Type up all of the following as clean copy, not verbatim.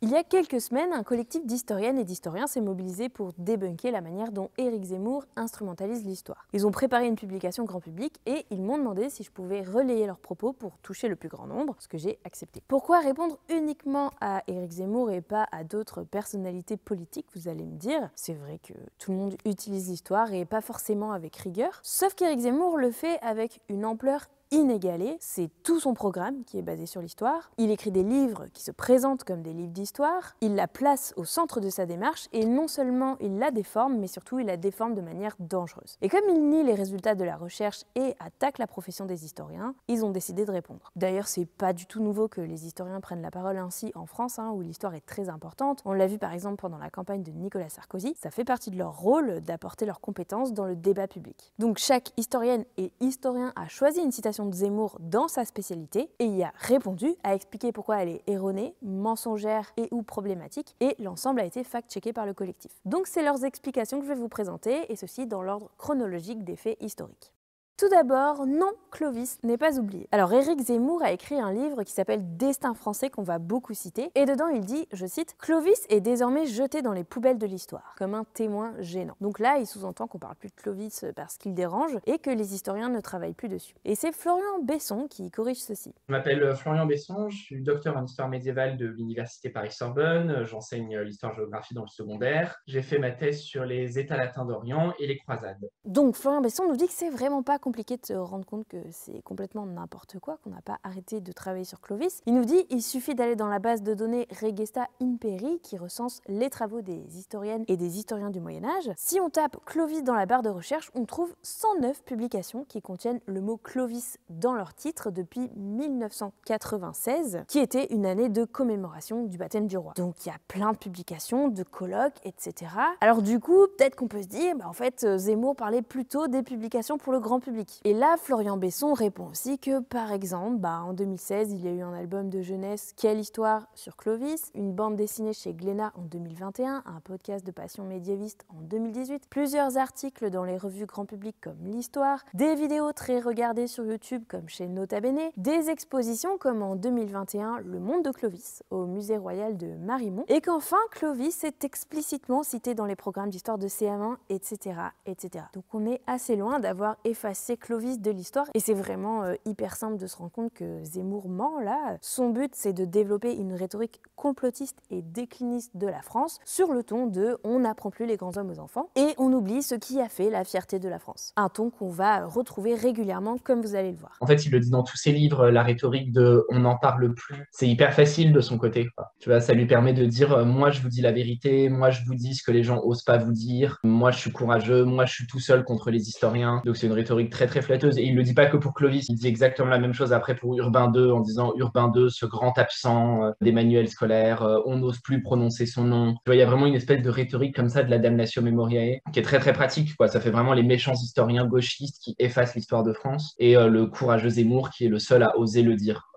Il y a quelques semaines, un collectif d'historiennes et d'historiens s'est mobilisé pour débunker la manière dont Éric Zemmour instrumentalise l'histoire. Ils ont préparé une publication grand public et ils m'ont demandé si je pouvais relayer leurs propos pour toucher le plus grand nombre, ce que j'ai accepté. Pourquoi répondre uniquement à Éric Zemmour et pas à d'autres personnalités politiques, vous allez me dire? C'est vrai que tout le monde utilise l'histoire et pas forcément avec rigueur, sauf qu'Éric Zemmour le fait avec une ampleur inégalée, c'est tout son programme qui est basé sur l'histoire. Il écrit des livres qui se présentent comme des livres d'histoire, il la place au centre de sa démarche et non seulement il la déforme, mais surtout il la déforme de manière dangereuse. Et comme il nie les résultats de la recherche et attaque la profession des historiens, ils ont décidé de répondre. D'ailleurs, c'est pas du tout nouveau que les historiens prennent la parole ainsi en France, où l'histoire est très importante. On l'a vu par exemple pendant la campagne de Nicolas Sarkozy, ça fait partie de leur rôle d'apporter leurs compétences dans le débat public. Donc chaque historienne et historien a choisi une citation de Zemmour dans sa spécialité et y a répondu, a expliqué pourquoi elle est erronée, mensongère et ou problématique, et l'ensemble a été fact-checké par le collectif. Donc c'est leurs explications que je vais vous présenter, et ceci dans l'ordre chronologique des faits historiques. Tout d'abord, non, Clovis n'est pas oublié. Alors Éric Zemmour a écrit un livre qui s'appelle Destin français qu'on va beaucoup citer, et dedans il dit, je cite, « Clovis est désormais jeté dans les poubelles de l'histoire, comme un témoin gênant ». Donc là, il sous-entend qu'on parle plus de Clovis parce qu'il dérange, et que les historiens ne travaillent plus dessus. Et c'est Florian Besson qui corrige ceci. Je m'appelle Florian Besson, je suis docteur en histoire médiévale de l'Université Paris-Sorbonne, j'enseigne l'histoire-géographie dans le secondaire. J'ai fait ma thèse sur les États latins d'Orient et les croisades. Donc Florian Besson nous dit que c'est vraiment pas compliqué de se rendre compte que c'est complètement n'importe quoi, qu'on n'a pas arrêté de travailler sur Clovis. Il nous dit il suffit d'aller dans la base de données Regesta Imperi qui recense les travaux des historiennes et des historiens du Moyen-Âge. Si on tape Clovis dans la barre de recherche, on trouve 109 publications qui contiennent le mot Clovis dans leur titre depuis 1996, qui était une année de commémoration du baptême du roi. Donc il y a plein de publications, de colloques, etc. Alors du coup, peut-être qu'on peut se dire, en fait, Zemmour parlait plutôt des publications pour le grand public. Et là, Florian Besson répond aussi que, par exemple, en 2016, il y a eu un album de jeunesse Quelle histoire sur Clovis, une bande dessinée chez Glénat en 2021, un podcast de passion médiéviste en 2018, plusieurs articles dans les revues grand public comme l'Histoire, des vidéos très regardées sur YouTube comme chez Nota Bene, des expositions comme en 2021 Le Monde de Clovis au Musée Royal de Marimont, et qu'enfin Clovis est explicitement cité dans les programmes d'histoire de CM1, etc., etc. Donc on est assez loin d'avoir effacé Clovis de l'histoire, et c'est vraiment hyper simple de se rendre compte que Zemmour ment là. Son but, c'est de développer une rhétorique complotiste et décliniste de la France sur le ton de on n'apprend plus les grands hommes aux enfants et on oublie ce qui a fait la fierté de la France. Un ton qu'on va retrouver régulièrement comme vous allez le voir. En fait, il le dit dans tous ses livres, la rhétorique de on n'en parle plus, c'est hyper facile de son côté, quoi. Tu vois, ça lui permet de dire moi je vous dis la vérité, moi je vous dis ce que les gens osent pas vous dire, moi je suis courageux, moi je suis tout seul contre les historiens. Donc c'est une rhétorique très très flatteuse, et il le dit pas que pour Clovis, il dit exactement la même chose après pour Urbain II en disant Urbain II, ce grand absent des manuels scolaires, on n'ose plus prononcer son nom. Tu vois, il y a vraiment une espèce de rhétorique comme ça de la damnatio memoriae qui est très très pratique, quoi. Ça fait vraiment les méchants historiens gauchistes qui effacent l'histoire de France, et le courageux Zemmour qui est le seul à oser le dire.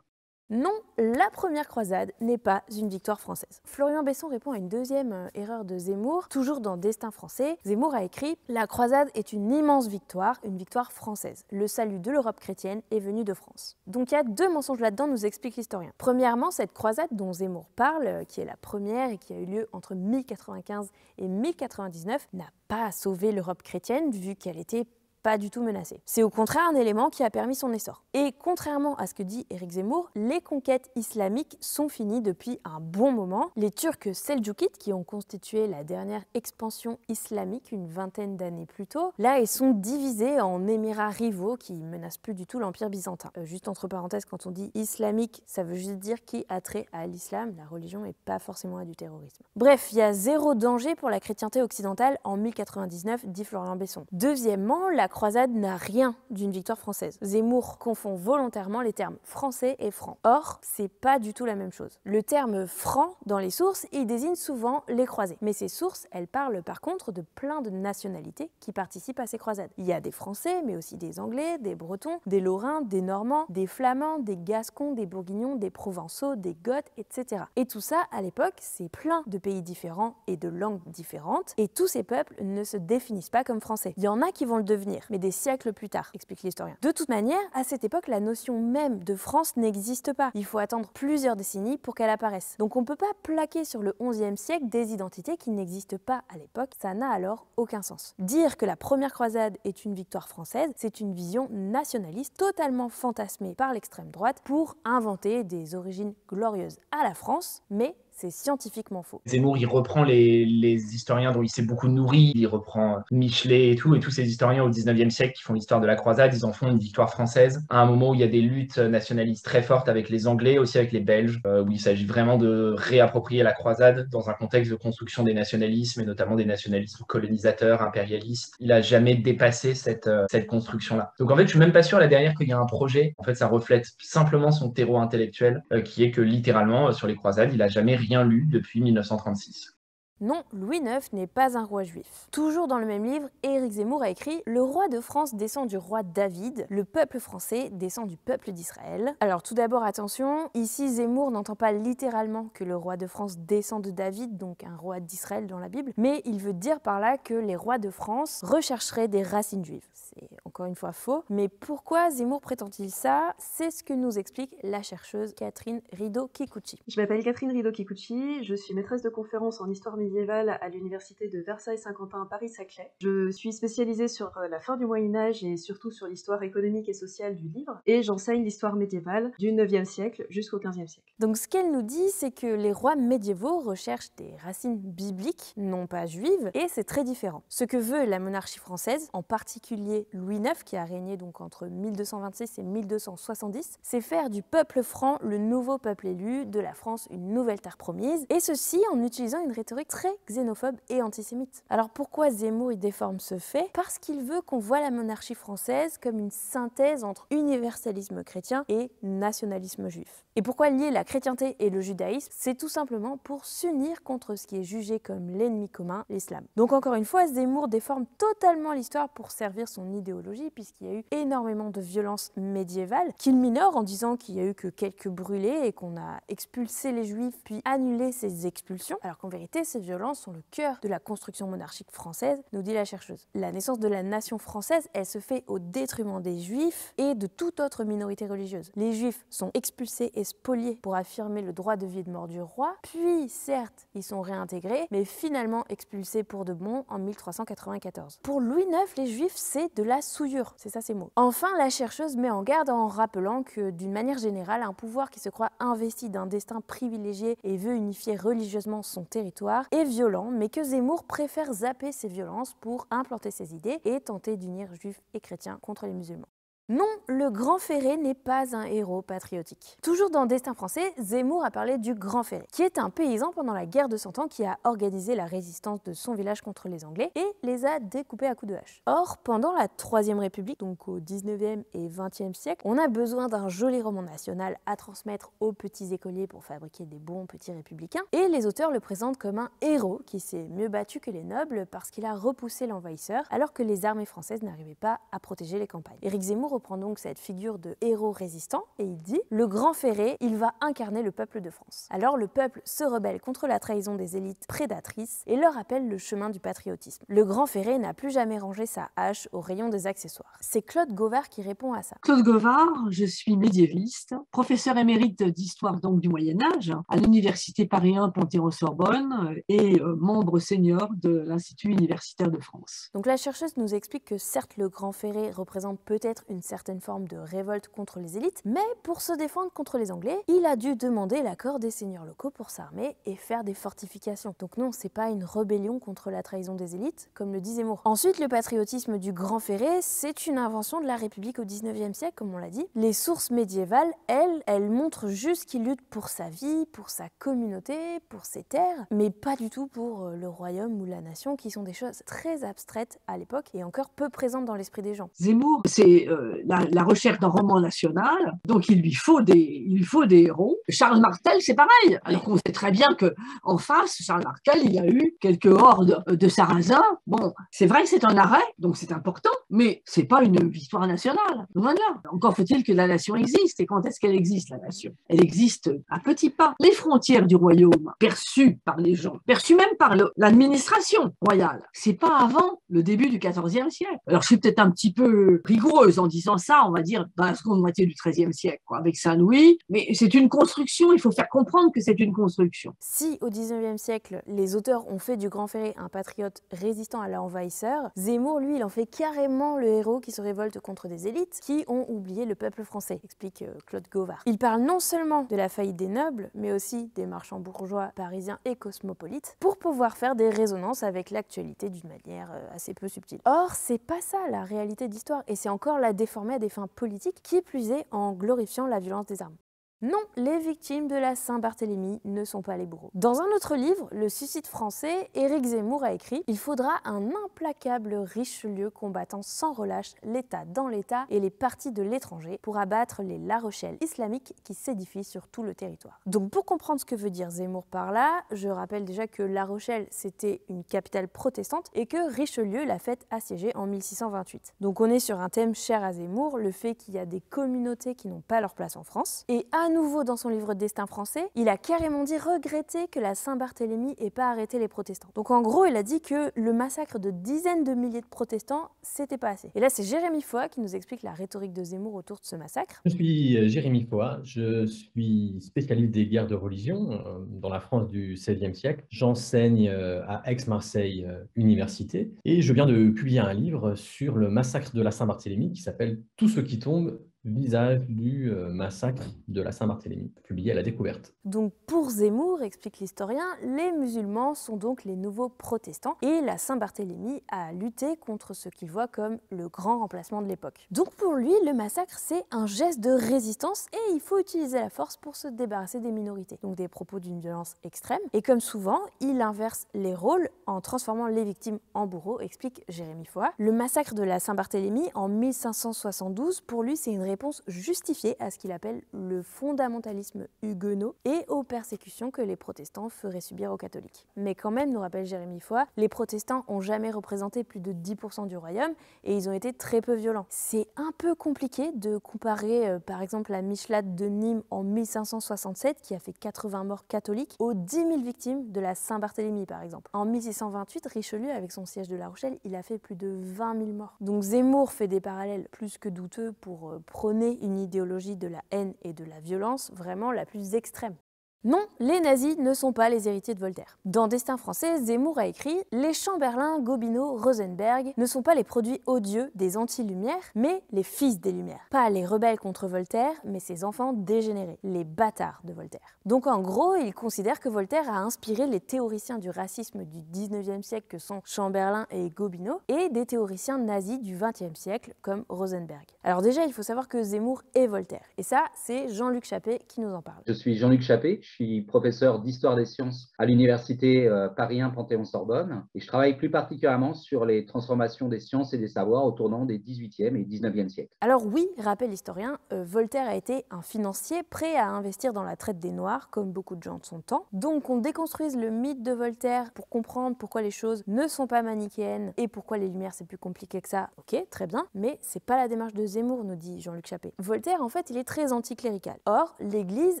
Non, la première croisade n'est pas une victoire française. Florian Besson répond à une deuxième erreur de Zemmour, toujours dans Destin français. Zemmour a écrit « La croisade est une immense victoire, une victoire française. Le salut de l'Europe chrétienne est venu de France. » Donc il y a deux mensonges là-dedans, nous explique l'historien. Premièrement, cette croisade dont Zemmour parle, qui est la première et qui a eu lieu entre 1095 et 1099, n'a pas sauvé l'Europe chrétienne vu qu'elle était pas du tout menacée. C'est au contraire un élément qui a permis son essor. Et contrairement à ce que dit Éric Zemmour, les conquêtes islamiques sont finies depuis un bon moment. Les Turcs seldjoukides, qui ont constitué la dernière expansion islamique une vingtaine d'années plus tôt, là ils sont divisés en émirats rivaux qui menacent plus du tout l'Empire byzantin. Juste entre parenthèses, quand on dit islamique, ça veut juste dire qui a trait à l'islam, la religion et pas forcément à du terrorisme. Bref, il y a zéro danger pour la chrétienté occidentale en 1099, dit Florian Besson. Deuxièmement, la croisade n'a rien d'une victoire française. Zemmour confond volontairement les termes français et franc. Or, c'est pas du tout la même chose. Le terme franc, dans les sources, il désigne souvent les croisés. Mais ces sources, elles parlent par contre de plein de nationalités qui participent à ces croisades. Il y a des Français, mais aussi des Anglais, des Bretons, des Lorrains, des Normands, des Flamands, des Gascons, des Bourguignons, des Provençaux, des Goths, etc. Et tout ça, à l'époque, c'est plein de pays différents et de langues différentes. Et tous ces peuples ne se définissent pas comme français. Il y en a qui vont le devenir revenir, mais des siècles plus tard, explique l'historien. De toute manière, à cette époque, la notion même de France n'existe pas. Il faut attendre plusieurs décennies pour qu'elle apparaisse. Donc on ne peut pas plaquer sur le XIe siècle des identités qui n'existent pas à l'époque, ça n'a alors aucun sens. Dire que la première croisade est une victoire française, c'est une vision nationaliste totalement fantasmée par l'extrême droite pour inventer des origines glorieuses à la France, mais c'est scientifiquement faux. Zemmour, il reprend les historiens dont il s'est beaucoup nourri, il reprend Michelet et tous ces historiens au 19e siècle qui font l'histoire de la croisade, ils en font une victoire française, à un moment où il y a des luttes nationalistes très fortes avec les Anglais, aussi avec les Belges, où il s'agit vraiment de réapproprier la croisade dans un contexte de construction des nationalismes, et notamment des nationalismes colonisateurs, impérialistes. Il n'a jamais dépassé cette construction-là. Donc en fait, je suis même pas sûr, la dernière, qu'il y a un projet. En fait, ça reflète simplement son terreau intellectuel, qui est que littéralement, sur les croisades, il n'a jamais rien lu depuis 1936. Non, Louis IX n'est pas un roi juif. Toujours dans le même livre, Éric Zemmour a écrit « Le roi de France descend du roi David, le peuple français descend du peuple d'Israël ». Alors tout d'abord attention, ici Zemmour n'entend pas littéralement que le roi de France descend de David, donc un roi d'Israël dans la Bible, mais il veut dire par là que les rois de France rechercheraient des racines juives. C'est encore une fois faux, mais pourquoi Zemmour prétend-il ça? C'est ce que nous explique la chercheuse Catherine Rido-Kikuchi. Je m'appelle Catherine Rido-Kikuchi, je suis maîtresse de conférences en histoire médiévale à l'université de Versailles-Saint-Quentin à Paris-Saclay. Je suis spécialisée sur la fin du Moyen-Âge et surtout sur l'histoire économique et sociale du livre, et j'enseigne l'histoire médiévale du 9e siècle jusqu'au 15e siècle. Donc ce qu'elle nous dit, c'est que les rois médiévaux recherchent des racines bibliques, non pas juives, et c'est très différent. Ce que veut la monarchie française, en particulier Louis IX, qui a régné donc entre 1226 et 1270, c'est faire du peuple franc le nouveau peuple élu, de la France une nouvelle terre promise, et ceci en utilisant une rhétorique très xénophobe et antisémite. Alors pourquoi Zemmour y déforme ce fait? Parce qu'il veut qu'on voit la monarchie française comme une synthèse entre universalisme chrétien et nationalisme juif. Et pourquoi lier la chrétienté et le judaïsme? C'est tout simplement pour s'unir contre ce qui est jugé comme l'ennemi commun, l'islam. Donc encore une fois, Zemmour déforme totalement l'histoire pour servir son idéologie, puisqu'il y a eu énormément de violences médiévales, qu'il minore en disant qu'il y a eu que quelques brûlés et qu'on a expulsé les juifs puis annulé ces expulsions, alors qu'en vérité, ces violences sont le cœur de la construction monarchique française, nous dit la chercheuse. La naissance de la nation française, elle se fait au détriment des juifs et de toute autre minorité religieuse. Les juifs sont expulsés et spoliés pour affirmer le droit de vie et de mort du roi, puis certes, ils sont réintégrés, mais finalement expulsés pour de bon en 1394. Pour Louis IX, les juifs, c'est de la souillure, c'est ça ces mots. Enfin, la chercheuse met en garde en rappelant que, d'une manière générale, un pouvoir qui se croit investi d'un destin privilégié et veut unifier religieusement son territoire est violent, mais que Zemmour préfère zapper ces violences pour implanter ses idées et tenter d'unir juifs et chrétiens contre les musulmans. Non, le Grand Ferré n'est pas un héros patriotique. Toujours dans Destin français, Zemmour a parlé du Grand Ferré, qui est un paysan pendant la guerre de Cent Ans qui a organisé la résistance de son village contre les Anglais et les a découpés à coups de hache. Or, pendant la Troisième République, donc au 19e et 20e siècle, on a besoin d'un joli roman national à transmettre aux petits écoliers pour fabriquer des bons petits républicains, et les auteurs le présentent comme un héros qui s'est mieux battu que les nobles parce qu'il a repoussé l'envahisseur alors que les armées françaises n'arrivaient pas à protéger les campagnes. Éric Zemmour reprend donc cette figure de héros résistant et il dit « Le Grand Ferré, il va incarner le peuple de France ». Alors le peuple se rebelle contre la trahison des élites prédatrices et leur appelle le chemin du patriotisme. Le Grand Ferré n'a plus jamais rangé sa hache au rayon des accessoires. C'est Claude Gauvard qui répond à ça. Claude Gauvard, je suis médiéviste, professeur émérite d'histoire donc du Moyen-Âge à l'université Paris 1 Panthéon-Sorbonne et membre senior de l'Institut universitaire de France. Donc la chercheuse nous explique que certes le Grand Ferré représente peut-être une certaine forme de révolte contre les élites, mais pour se défendre contre les Anglais, il a dû demander l'accord des seigneurs locaux pour s'armer et faire des fortifications. Donc non, c'est pas une rébellion contre la trahison des élites, comme le dit Zemmour. Ensuite, le patriotisme du Grand Ferré, c'est une invention de la République au 19e siècle, comme on l'a dit. Les sources médiévales, elles montrent juste qu'il lutte pour sa vie, pour sa communauté, pour ses terres, mais pas du tout pour le royaume ou la nation, qui sont des choses très abstraites à l'époque et encore peu présentes dans l'esprit des gens. Zemmour, c'est la recherche d'un roman national, donc il lui faut des héros. Charles Martel, c'est pareil, alors qu'on sait très bien qu'en face, Charles Martel, il y a eu quelques hordes de Sarrasins. Bon, c'est vrai que c'est un arrêt, donc c'est important, mais c'est pas une victoire nationale, loin de là. Encore faut-il que la nation existe, et quand est-ce qu'elle existe, la nation? Elle existe à petits pas. Les frontières du royaume, perçues par les gens, perçues même par l'administration royale, c'est pas avant le début du XIVe siècle. Alors je suis peut-être un petit peu rigoureuse en disant ça, on va dire dans la seconde moitié du XIIIe siècle, quoi, avec Saint-Louis, mais c'est une construction, il faut faire comprendre que c'est une construction. Si au XIXe siècle, les auteurs ont fait du Grand Ferré un patriote résistant à l'envahisseur, Zemmour, lui, il en fait carrément le héros qui se révolte contre des élites qui ont oublié le peuple français, explique Claude Gauvard. Il parle non seulement de la faillite des nobles, mais aussi des marchands bourgeois parisiens et cosmopolites, pour pouvoir faire des résonances avec l'actualité d'une manière assez peu subtile. Or, c'est pas ça la réalité d'histoire, et c'est encore la déformer à des fins politiques, qui plus est en glorifiant la violence des armes. Non, les victimes de la Saint-Barthélemy ne sont pas les bourreaux. Dans un autre livre, Le Suicide français, Éric Zemmour a écrit « Il faudra un implacable Richelieu combattant sans relâche l'État dans l'État et les partis de l'étranger pour abattre les La Rochelle islamiques qui s'édifient sur tout le territoire. » Donc pour comprendre ce que veut dire Zemmour par là, je rappelle déjà que La Rochelle c'était une capitale protestante et que Richelieu l'a faite assiéger en 1628. Donc on est sur un thème cher à Zemmour, le fait qu'il y a des communautés qui n'ont pas leur place en France. Et à nouveau dans son livre Destin français, il a carrément dit regretter que la Saint-Barthélemy ait pas arrêté les protestants. Donc en gros, il a dit que le massacre de dizaines de milliers de protestants, c'était pas assez. Et là, c'est Jérémy Foix qui nous explique la rhétorique de Zemmour autour de ce massacre. Je suis Jérémy Foix, je suis spécialiste des guerres de religion dans la France du XVIe siècle. J'enseigne à Aix-Marseille Université et je viens de publier un livre sur le massacre de la Saint-Barthélemy qui s'appelle « Tout ce qui tombe, visage du massacre de la Saint-Barthélemy », publié à La Découverte. Donc pour Zemmour, explique l'historien, les musulmans sont donc les nouveaux protestants et la Saint-Barthélemy a lutté contre ce qu'il voit comme le grand remplacement de l'époque. Donc pour lui, le massacre c'est un geste de résistance et il faut utiliser la force pour se débarrasser des minorités. Donc des propos d'une violence extrême. Et comme souvent, il inverse les rôles en transformant les victimes en bourreaux, explique Jérémy Foix. Le massacre de la Saint-Barthélemy en 1572, pour lui c'est une réponse justifiée à ce qu'il appelle le fondamentalisme huguenot et aux persécutions que les protestants feraient subir aux catholiques. Mais quand même, nous rappelle Jérémy Foix, les protestants ont jamais représenté plus de 10% du royaume et ils ont été très peu violents. C'est un peu compliqué de comparer par exemple la Michelade de Nîmes en 1567 qui a fait 80 morts catholiques aux 10 000 victimes de la Saint-Barthélemy par exemple. En 1628, Richelieu avec son siège de La Rochelle, il a fait plus de 20 000 morts. Donc Zemmour fait des parallèles plus que douteux pour prôner une idéologie de la haine et de la violence vraiment la plus extrême. Non, les nazis ne sont pas les héritiers de Voltaire. Dans Destin français, Zemmour a écrit « Les Chamberlain, Gobineau, Rosenberg ne sont pas les produits odieux des anti-Lumières, mais les fils des Lumières. Pas les rebelles contre Voltaire, mais ses enfants dégénérés, les bâtards de Voltaire. » Donc en gros, il considère que Voltaire a inspiré les théoriciens du racisme du 19e siècle que sont Chamberlain et Gobineau, et des théoriciens nazis du 20e siècle comme Rosenberg. Alors déjà, il faut savoir que Zemmour est Voltaire, et ça, c'est Jean-Luc Chappé qui nous en parle. Je suis Jean-Luc Chappé. Je suis professeur d'histoire des sciences à l'université Paris 1 Panthéon-Sorbonne et je travaille plus particulièrement sur les transformations des sciences et des savoirs au tournant des 18e et 19e siècles. Alors oui, rappelle l'historien, Voltaire a été un financier prêt à investir dans la traite des Noirs, comme beaucoup de gens de son temps. Donc on déconstruise le mythe de Voltaire pour comprendre pourquoi les choses ne sont pas manichéennes et pourquoi les Lumières c'est plus compliqué que ça. Ok, très bien, mais c'est pas la démarche de Zemmour, nous dit Jean-Luc Chappé. Voltaire, en fait, il est très anticlérical. Or, l'Église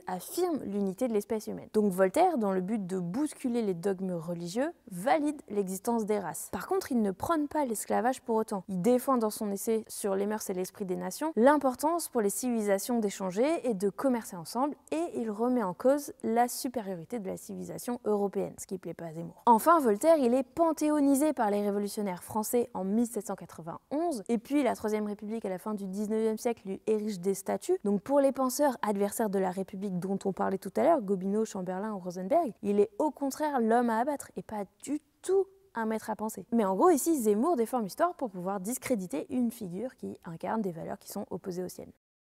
affirme l'unité de l'espèce humaine. Donc Voltaire, dans le but de bousculer les dogmes religieux, valide l'existence des races. Par contre, il ne prône pas l'esclavage pour autant. Il défend dans son essai sur les mœurs et l'esprit des nations l'importance pour les civilisations d'échanger et de commercer ensemble, et il remet en cause la supériorité de la civilisation européenne, ce qui plaît pas à Zemmour. Enfin, Voltaire, il est panthéonisé par les révolutionnaires français en 1791, et puis la Troisième République à la fin du 19e siècle lui érige des statues. Donc pour les penseurs adversaires de la République dont on parlait tout à l'heure, Gobineau, Chamberlain ou Rosenberg, il est au contraire l'homme à abattre et pas du tout un maître à penser. Mais en gros, ici, Zemmour déforme l'histoire pour pouvoir discréditer une figure qui incarne des valeurs qui sont opposées aux siennes.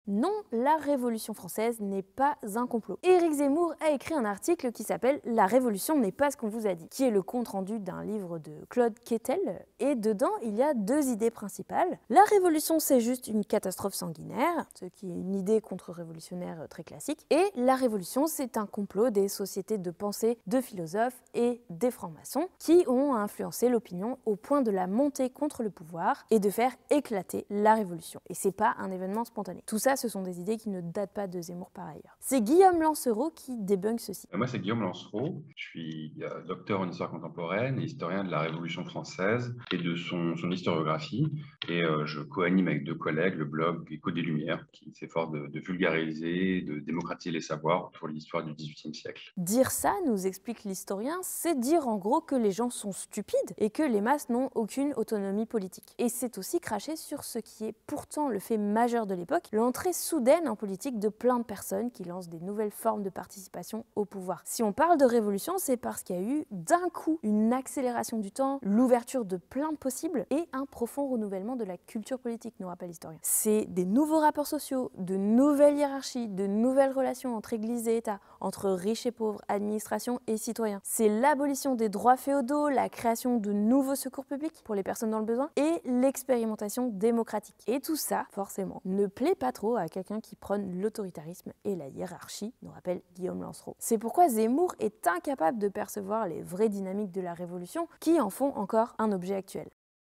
Non, la Révolution française n'est pas un complot. Éric Zemmour a écrit un article qui s'appelle « La Révolution n'est pas ce qu'on vous a dit », qui est le compte-rendu d'un livre de Claude Quetel, et dedans il y a deux idées principales. La Révolution c'est juste une catastrophe sanguinaire, ce qui est une idée contre-révolutionnaire très classique, et la Révolution c'est un complot des sociétés de pensée, de philosophes et des francs-maçons qui ont influencé l'opinion au point de la monter contre le pouvoir et de faire éclater la Révolution. Et c'est pas un événement spontané. Tout ça, ce sont des idées qui ne datent pas de Zemmour par ailleurs. C'est Guillaume Lancereau qui débunk ceci. Moi, c'est Guillaume Lancereau. Je suis docteur en histoire contemporaine et historien de la Révolution française et de son historiographie. Et je co-anime avec deux collègues le blog Écho des Lumières, qui s'efforce de vulgariser, de démocratiser les savoirs autour de l'histoire du XVIIIe siècle. Dire ça, nous explique l'historien, c'est dire en gros que les gens sont stupides et que les masses n'ont aucune autonomie politique. Et c'est aussi cracher sur ce qui est pourtant le fait majeur de l'époque, l'entrée soudaine en politique de plein de personnes qui lancent des nouvelles formes de participation au pouvoir. Si on parle de révolution, c'est parce qu'il y a eu d'un coup une accélération du temps, l'ouverture de plein de possibles et un profond renouvellement de la culture politique, nous rappelle l'historien. C'est des nouveaux rapports sociaux, de nouvelles hiérarchies, de nouvelles relations entre église et État, entre riches et pauvres, administration et citoyens. C'est l'abolition des droits féodaux, la création de nouveaux secours publics pour les personnes dans le besoin et l'expérimentation démocratique. Et tout ça, forcément, ne plaît pas trop à quelqu'un qui prône l'autoritarisme et la hiérarchie, nous rappelle Guillaume Lancereau. C'est pourquoi Zemmour est incapable de percevoir les vraies dynamiques de la Révolution qui en font encore un objet actuel.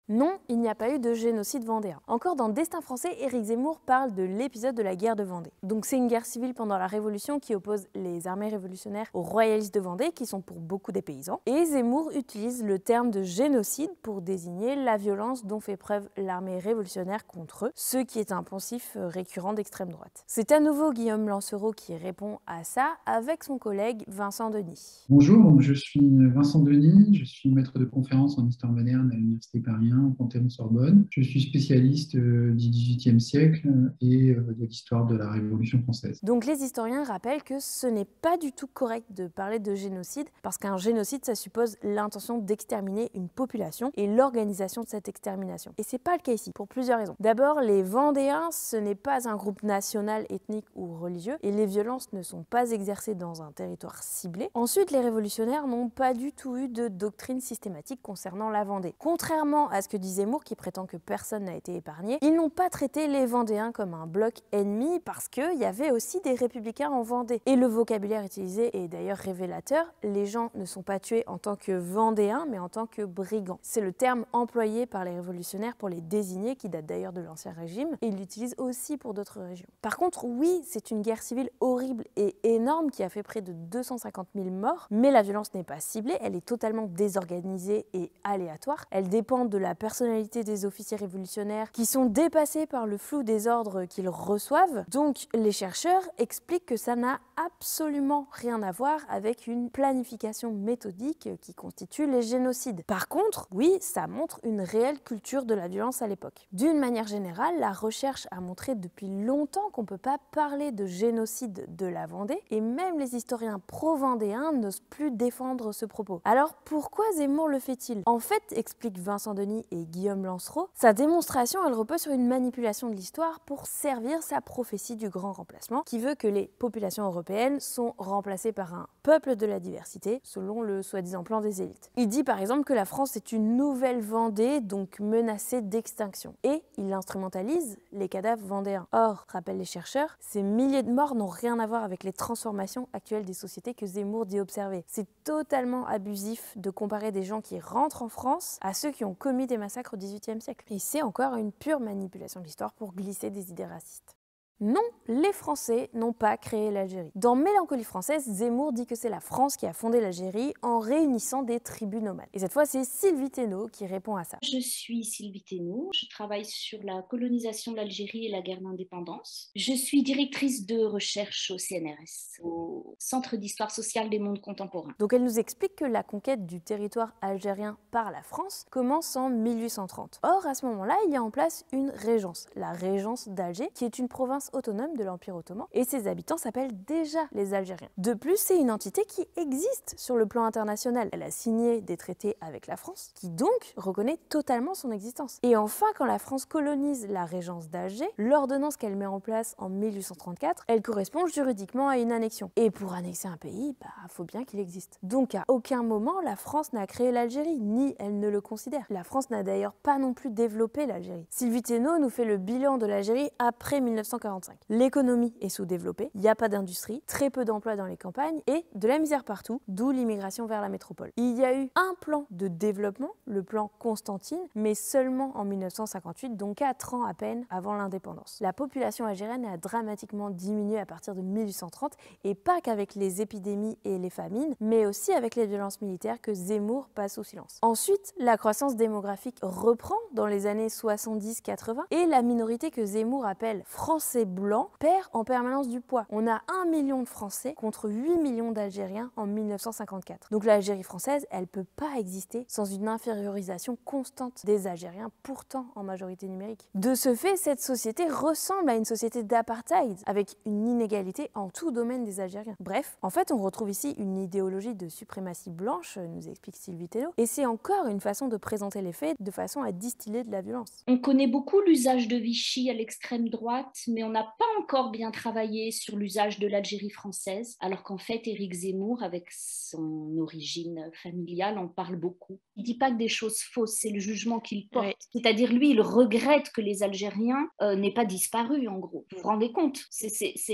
Non, il n'y a pas eu de génocide vendéen. Encore dans Destin français, Éric Zemmour parle de l'épisode de la guerre de Vendée. Donc c'est une guerre civile pendant la Révolution qui oppose les armées révolutionnaires aux royalistes de Vendée, qui sont pour beaucoup des paysans. Et Zemmour utilise le terme de génocide pour désigner la violence dont fait preuve l'armée révolutionnaire contre eux, ce qui est un poncif récurrent d'extrême droite. C'est à nouveau Guillaume Lancereau qui répond à ça avec son collègue Vincent Denis. Bonjour, je suis Vincent Denis, je suis maître de conférence en histoire moderne à l'Université Paris Panthéon-Sorbonne. Je suis spécialiste du XVIIIe siècle et de l'histoire de la Révolution française. Donc les historiens rappellent que ce n'est pas du tout correct de parler de génocide parce qu'un génocide, ça suppose l'intention d'exterminer une population et l'organisation de cette extermination. Et c'est pas le cas ici, pour plusieurs raisons. D'abord, les Vendéens, ce n'est pas un groupe national, ethnique ou religieux et les violences ne sont pas exercées dans un territoire ciblé. Ensuite, les révolutionnaires n'ont pas du tout eu de doctrine systématique concernant la Vendée. Contrairement à ce que dit Zemmour, qui prétend que personne n'a été épargné, ils n'ont pas traité les Vendéens comme un bloc ennemi parce qu'il y avait aussi des républicains en Vendée. Et le vocabulaire utilisé est d'ailleurs révélateur, les gens ne sont pas tués en tant que Vendéens, mais en tant que brigands. C'est le terme employé par les révolutionnaires pour les désigner, qui date d'ailleurs de l'Ancien Régime, et ils l'utilisent aussi pour d'autres régions. Par contre, oui, c'est une guerre civile horrible et énorme qui a fait près de 250 000 morts, mais la violence n'est pas ciblée, elle est totalement désorganisée et aléatoire. Elle dépend de la personnalité des officiers révolutionnaires qui sont dépassés par le flou des ordres qu'ils reçoivent. Donc les chercheurs expliquent que ça n'a absolument rien à voir avec une planification méthodique qui constitue les génocides. Par contre, oui, ça montre une réelle culture de la violence à l'époque. D'une manière générale, la recherche a montré depuis longtemps qu'on ne peut pas parler de génocide de la Vendée et même les historiens pro-vendéens n'osent plus défendre ce propos. Alors pourquoi Zemmour le fait-il? En fait, explique Vincent Denis et Guillaume Lancereau, sa démonstration elle repose sur une manipulation de l'histoire pour servir sa prophétie du grand remplacement qui veut que les populations européennes sont remplacées par un peuple de la diversité selon le soi-disant plan des élites. Il dit par exemple que la France est une nouvelle Vendée donc menacée d'extinction et il instrumentalise les cadavres vendéens. Or, rappellent les chercheurs, ces milliers de morts n'ont rien à voir avec les transformations actuelles des sociétés que Zemmour dit observer. C'est totalement abusif de comparer des gens qui rentrent en France à ceux qui ont commis des massacres au XVIIIe siècle. Et c'est encore une pure manipulation de l'histoire pour glisser des idées racistes. Non, les Français n'ont pas créé l'Algérie. Dans Mélancolie française, Zemmour dit que c'est la France qui a fondé l'Algérie en réunissant des tribus nomades. Et cette fois, c'est Sylvie Thénault qui répond à ça. Je suis Sylvie Thénault, je travaille sur la colonisation de l'Algérie et la guerre d'indépendance. Je suis directrice de recherche au CNRS, au Centre d'histoire sociale des mondes contemporains. Donc elle nous explique que la conquête du territoire algérien par la France commence en 1830. Or, à ce moment-là, il y a en place une régence, la régence d'Alger, qui est une province autonome de l'Empire ottoman et ses habitants s'appellent déjà les Algériens. De plus, c'est une entité qui existe sur le plan international. Elle a signé des traités avec la France, qui donc reconnaît totalement son existence. Et enfin, quand la France colonise la régence d'Alger, l'ordonnance qu'elle met en place en 1834, elle correspond juridiquement à une annexion. Et pour annexer un pays, faut bien qu'il existe. Donc à aucun moment, la France n'a créé l'Algérie, ni elle ne le considère. La France n'a d'ailleurs pas non plus développé l'Algérie. Sylvie Thénault nous fait le bilan de l'Algérie après 1945. L'économie est sous-développée, il n'y a pas d'industrie, très peu d'emplois dans les campagnes et de la misère partout, d'où l'immigration vers la métropole. Il y a eu un plan de développement, le plan Constantine, mais seulement en 1958, donc 4 ans à peine avant l'indépendance. La population algérienne a dramatiquement diminué à partir de 1830 et pas qu'avec les épidémies et les famines, mais aussi avec les violences militaires que Zemmour passe sous silence. Ensuite, la croissance démographique reprend dans les années 70-80 et la minorité que Zemmour appelle Français blancs perd en permanence du poids. On a 1 million de Français contre 8 millions d'Algériens en 1954. Donc l'Algérie française, elle peut pas exister sans une infériorisation constante des Algériens, pourtant en majorité numérique. De ce fait, cette société ressemble à une société d'apartheid, avec une inégalité en tout domaine des Algériens. Bref, en fait, on retrouve ici une idéologie de suprématie blanche, nous explique Sylvie Thénault, et c'est encore une façon de présenter les faits de façon à distiller de la violence. On connaît beaucoup l'usage de Vichy à l'extrême droite, mais on n'a pas encore bien travaillé sur l'usage de l'Algérie française, alors qu'en fait, Éric Zemmour, avec son origine familiale, en parle beaucoup. Il ne dit pas que des choses fausses, c'est le jugement qu'il porte. Oui. C'est-à-dire, lui, il regrette que les Algériens n'aient pas disparu, en gros. Vous vous rendez compte ?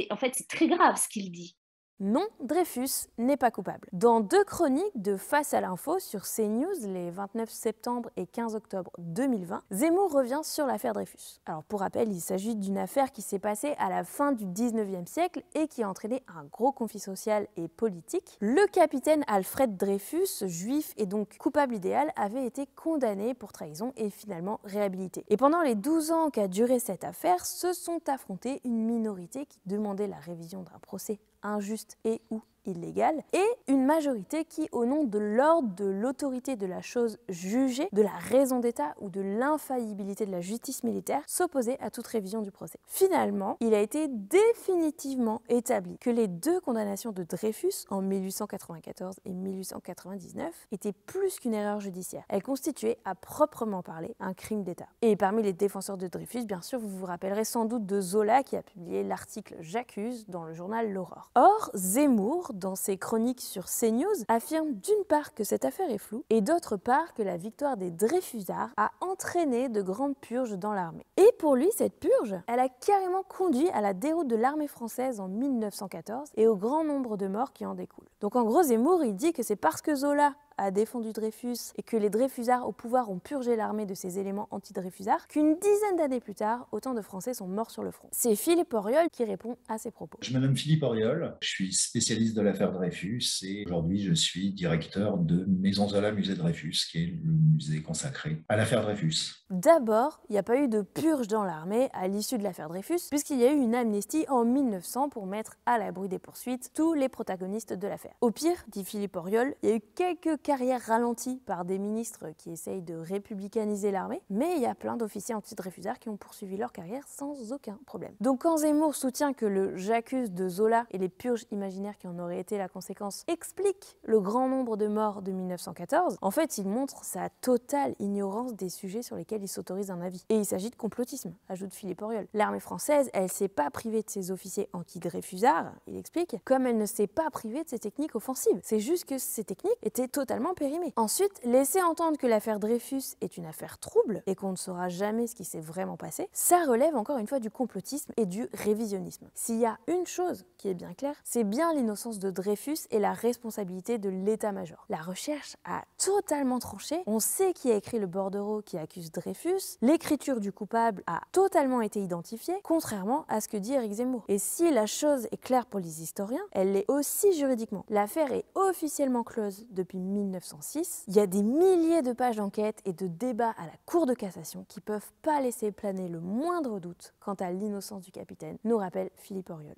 En fait, c'est très grave ce qu'il dit. Non, Dreyfus n'est pas coupable. Dans 2 chroniques de Face à l'info sur CNews les 29 septembre et 15 octobre 2020, Zemmour revient sur l'affaire Dreyfus. Alors pour rappel, il s'agit d'une affaire qui s'est passée à la fin du 19e siècle et qui a entraîné un gros conflit social et politique. Le capitaine Alfred Dreyfus, juif et donc coupable idéal, avait été condamné pour trahison et finalement réhabilité. Et pendant les 12 ans qu'a duré cette affaire, se sont affrontés une minorité qui demandait la révision d'un procès injuste et ou illégale, et une majorité qui, au nom de l'ordre, de l'autorité de la chose jugée, de la raison d'État ou de l'infaillibilité de la justice militaire, s'opposait à toute révision du procès. Finalement, il a été définitivement établi que les 2 condamnations de Dreyfus, en 1894 et 1899, étaient plus qu'une erreur judiciaire. Elles constituaient, à proprement parler, un crime d'État. Et parmi les défenseurs de Dreyfus, bien sûr, vous vous rappellerez sans doute de Zola qui a publié l'article « J'accuse » dans le journal L'Aurore. Or, Zemmour, dans ses chroniques sur CNews, affirme d'une part que cette affaire est floue et d'autre part que la victoire des Dreyfusards a entraîné de grandes purges dans l'armée. Et pour lui, cette purge, elle a carrément conduit à la déroute de l'armée française en 1914 et au grand nombre de morts qui en découlent. Donc en gros, Zemmour, il dit que c'est parce que Zola a défendu Dreyfus et que les Dreyfusards au pouvoir ont purgé l'armée de ces éléments anti-Dreyfusards, qu'une dizaine d'années plus tard, autant de Français sont morts sur le front. C'est Philippe Auriol qui répond à ces propos. Je m'appelle Philippe Auriol, je suis spécialiste de l'affaire Dreyfus et aujourd'hui je suis directeur de Maison Zola Musée Dreyfus, qui est le musée consacré à l'affaire Dreyfus. D'abord, il n'y a pas eu de purge dans l'armée à l'issue de l'affaire Dreyfus, puisqu'il y a eu une amnistie en 1900 pour mettre à l'abri des poursuites tous les protagonistes de l'affaire. Au pire, dit Philippe Auriol, il y a eu quelques carrières ralenties par des ministres qui essayent de républicaniser l'armée, mais il y a plein d'officiers anti-Dreyfusards qui ont poursuivi leur carrière sans aucun problème. Donc quand Zemmour soutient que le « j'accuse » de Zola et les purges imaginaires qui en auraient été la conséquence expliquent le grand nombre de morts de 1914, en fait il montre sa totale ignorance des sujets sur lesquels il s'autorise un avis. Et il s'agit de complotisme, ajoute Philippe Auriol. L'armée française, elle s'est pas privée de ses officiers anti-Dreyfusards, il explique, comme elle ne s'est pas privée de ses techniques offensives. C'est juste que ces techniques étaient totalement périmées. Ensuite, laisser entendre que l'affaire Dreyfus est une affaire trouble et qu'on ne saura jamais ce qui s'est vraiment passé, ça relève encore une fois du complotisme et du révisionnisme. S'il y a une chose qui est bien claire, c'est bien l'innocence de Dreyfus et la responsabilité de l'état-major. La recherche a totalement tranché, on sait qui a écrit le bordereau qui accuse Dreyfus, l'écriture du coupable a totalement été identifiée, contrairement à ce que dit Éric Zemmour. Et si la chose est claire pour les historiens, elle l'est aussi juridiquement. L'affaire est officiellement close depuis 1906. Il y a des milliers de pages d'enquête et de débats à la Cour de cassation qui peuvent pas laisser planer le moindre doute quant à l'innocence du capitaine, nous rappelle Philippe Auriol.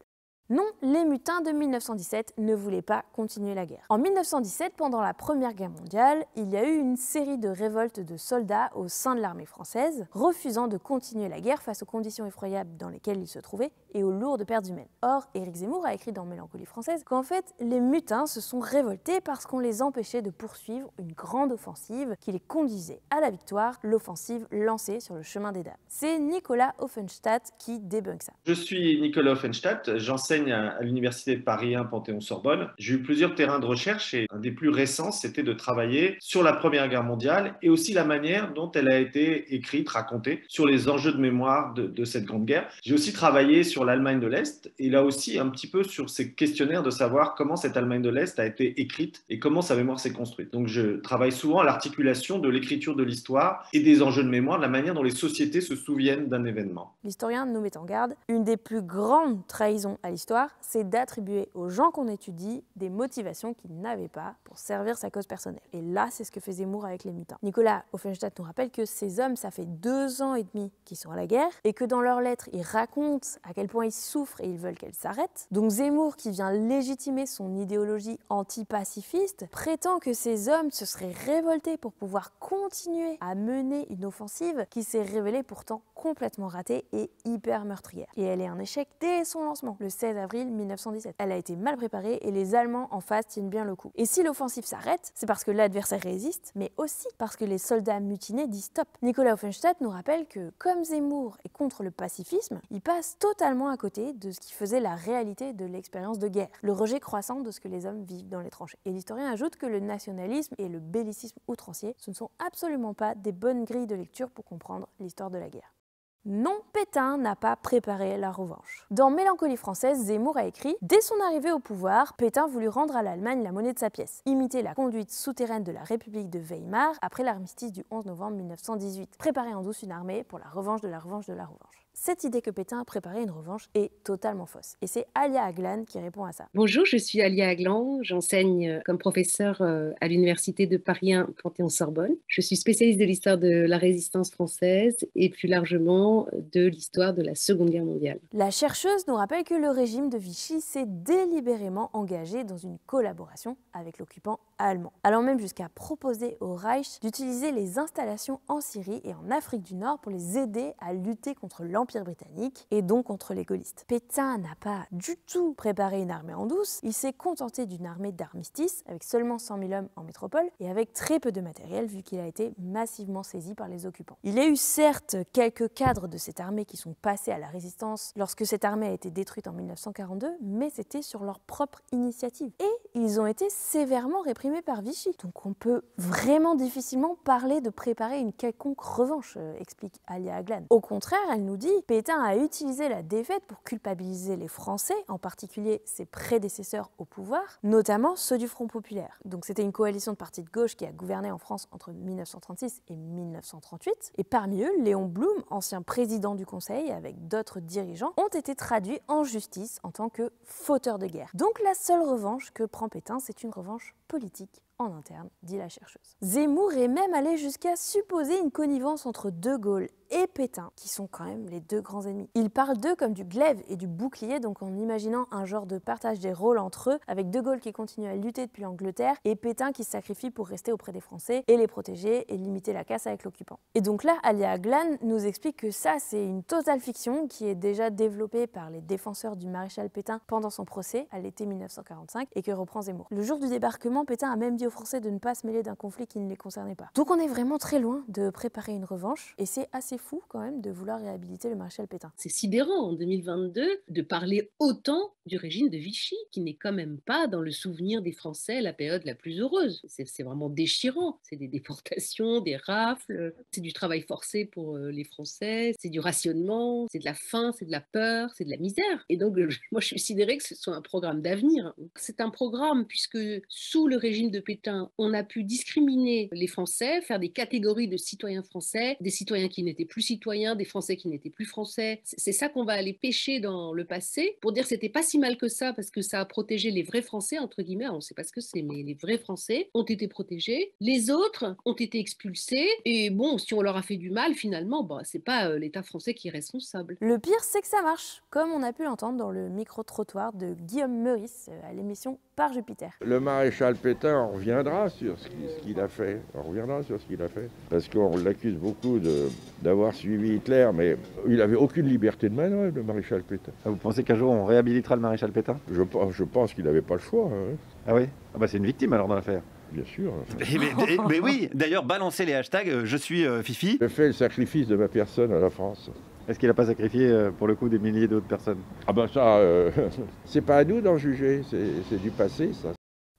Non, les mutins de 1917 ne voulaient pas continuer la guerre. En 1917, pendant la Première Guerre mondiale, il y a eu une série de révoltes de soldats au sein de l'armée française, refusant de continuer la guerre face aux conditions effroyables dans lesquelles ils se trouvaient et aux lourdes pertes humaines. Or, Éric Zemmour a écrit dans Mélancolie française qu'en fait, les mutins se sont révoltés parce qu'on les empêchait de poursuivre une grande offensive qui les conduisait à la victoire, l'offensive lancée sur le chemin des dames. C'est Nicolas Offenstadt qui débunk ça. Je suis Nicolas Offenstadt, j'enseigne à l'université de Paris 1 Panthéon-Sorbonne. J'ai eu plusieurs terrains de recherche et un des plus récents, c'était de travailler sur la Première Guerre mondiale et aussi la manière dont elle a été écrite, racontée, sur les enjeux de mémoire de cette grande guerre. J'ai aussi travaillé sur l'Allemagne de l'Est et là aussi un petit peu sur ces questionnaires de savoir comment cette Allemagne de l'Est a été écrite et comment sa mémoire s'est construite. Donc je travaille souvent à l'articulation de l'écriture de l'histoire et des enjeux de mémoire, de la manière dont les sociétés se souviennent d'un événement. L'historien nous met en garde, une des plus grandes trahisons à l'histoire, c'est d'attribuer aux gens qu'on étudie des motivations qu'ils n'avaient pas pour servir sa cause personnelle. Et là, c'est ce que fait Zemmour avec les mutins. Nicolas Offenstadt nous rappelle que ces hommes, ça fait 2 ans et demi qu'ils sont à la guerre et que dans leurs lettres, ils racontent à quel point ils souffrent et ils veulent qu'elle s'arrête. Donc Zemmour, qui vient légitimer son idéologie anti-pacifiste, prétend que ces hommes se seraient révoltés pour pouvoir continuer à mener une offensive qui s'est révélée pourtant complètement ratée et hyper meurtrière. Et elle est un échec dès son lancement, le 16 avril 1917. Elle a été mal préparée et les Allemands en face tiennent bien le coup. Et si l'offensive s'arrête, c'est parce que l'adversaire résiste, mais aussi parce que les soldats mutinés disent stop. Nicolas Offenstadt nous rappelle que, comme Zemmour est contre le pacifisme, il passe totalement à côté de ce qui faisait la réalité de l'expérience de guerre, le rejet croissant de ce que les hommes vivent dans les tranchées. Et l'historien ajoute que le nationalisme et le bellicisme outrancier, ce ne sont absolument pas des bonnes grilles de lecture pour comprendre l'histoire de la guerre. Non, Pétain n'a pas préparé la revanche. Dans Mélancolie française, Zemmour a écrit « Dès son arrivée au pouvoir, Pétain voulut rendre à l'Allemagne la monnaie de sa pièce, imiter la conduite souterraine de la République de Weimar après l'armistice du 11 novembre 1918, préparer en douce une armée pour la revanche de la revanche de la revanche. » Cette idée que Pétain a préparé une revanche est totalement fausse. Et c'est Alia Aglan qui répond à ça. Bonjour, je suis Alia Aglan. J'enseigne comme professeure à l'université de Paris 1 Panthéon-Sorbonne. Je suis spécialiste de l'histoire de la résistance française et plus largement de l'histoire de la Seconde Guerre mondiale. La chercheuse nous rappelle que le régime de Vichy s'est délibérément engagé dans une collaboration avec l'occupant allemand, allant même jusqu'à proposer au Reich d'utiliser les installations en Syrie et en Afrique du Nord pour les aider à lutter contre l'Empire britannique et donc contre les gaullistes. Pétain n'a pas du tout préparé une armée en douce, il s'est contenté d'une armée d'armistice avec seulement 100 000 hommes en métropole et avec très peu de matériel vu qu'il a été massivement saisi par les occupants. Il y a eu certes quelques cadres de cette armée qui sont passés à la résistance lorsque cette armée a été détruite en 1942, mais c'était sur leur propre initiative. Et ils ont été sévèrement réprimés par Vichy. Donc on peut vraiment difficilement parler de préparer une quelconque revanche, explique Alia Aglan. Au contraire, elle nous dit Pétain a utilisé la défaite pour culpabiliser les Français, en particulier ses prédécesseurs au pouvoir, notamment ceux du Front populaire. Donc c'était une coalition de partis de gauche qui a gouverné en France entre 1936 et 1938. Et parmi eux, Léon Blum, ancien président du Conseil, avec d'autres dirigeants, ont été traduits en justice en tant que fauteurs de guerre. Donc la seule revanche que prend Pétain, c'est une revanche politique en interne, dit la chercheuse. Zemmour est même allé jusqu'à supposer une connivence entre De Gaulle et Pétain, qui sont quand même les deux grands ennemis. Il parle d'eux comme du glaive et du bouclier, donc en imaginant un genre de partage des rôles entre eux, avec De Gaulle qui continue à lutter depuis l'Angleterre et Pétain qui se sacrifie pour rester auprès des Français et les protéger et limiter la casse avec l'occupant. Et donc là, Alia Aglan nous explique que ça, c'est une totale fiction qui est déjà développée par les défenseurs du maréchal Pétain pendant son procès à l'été 1945 et que reprend Zemmour. Le jour du débarquement, Pétain a même dit aux Français de ne pas se mêler d'un conflit qui ne les concernait pas. Donc on est vraiment très loin de préparer une revanche et c'est assez fou quand même de vouloir réhabiliter le maréchal Pétain. C'est sidérant en 2022 de parler autant du régime de Vichy, qui n'est quand même pas dans le souvenir des Français la période la plus heureuse. C'est vraiment déchirant. C'est des déportations, des rafles, c'est du travail forcé pour les Français, c'est du rationnement, c'est de la faim, c'est de la peur, c'est de la misère. Et donc moi je suis sidérée que ce soit un programme d'avenir. C'est un programme puisque sous le régime de Pétain, on a pu discriminer les Français, faire des catégories de citoyens français, des citoyens qui n'étaient plus citoyens, des Français qui n'étaient plus français. C'est ça qu'on va aller pêcher dans le passé pour dire que c'était pas si mal que ça parce que ça a protégé les vrais Français, entre guillemets. On ne sait pas ce que c'est, mais les vrais Français ont été protégés. Les autres ont été expulsés. Et bon, si on leur a fait du mal, finalement, bah, c'est pas l'État français qui est responsable. Le pire, c'est que ça marche, comme on a pu l'entendre dans le micro-trottoir de Guillaume Meurice à l'émission Par Jupiter. Le maréchal Pétain, on reviendra sur ce qu'il a fait. Parce qu'on l'accuse beaucoup d'avoir suivi Hitler, mais il n'avait aucune liberté de manœuvre, le maréchal Pétain. Vous pensez qu'un jour on réhabilitera le maréchal Pétain? Je pense qu'il n'avait pas le choix. Hein. Ah oui? Ah bah c'est une victime alors dans l'affaire. Bien sûr. Mais oui, d'ailleurs, balancez les hashtags je suis Fifi. J'ai fait le sacrifice de ma personne à la France. Est-ce qu'il n'a pas sacrifié pour le coup des milliers d'autres personnes? Ah ben ça, c'est pas à nous d'en juger, c'est du passé ça.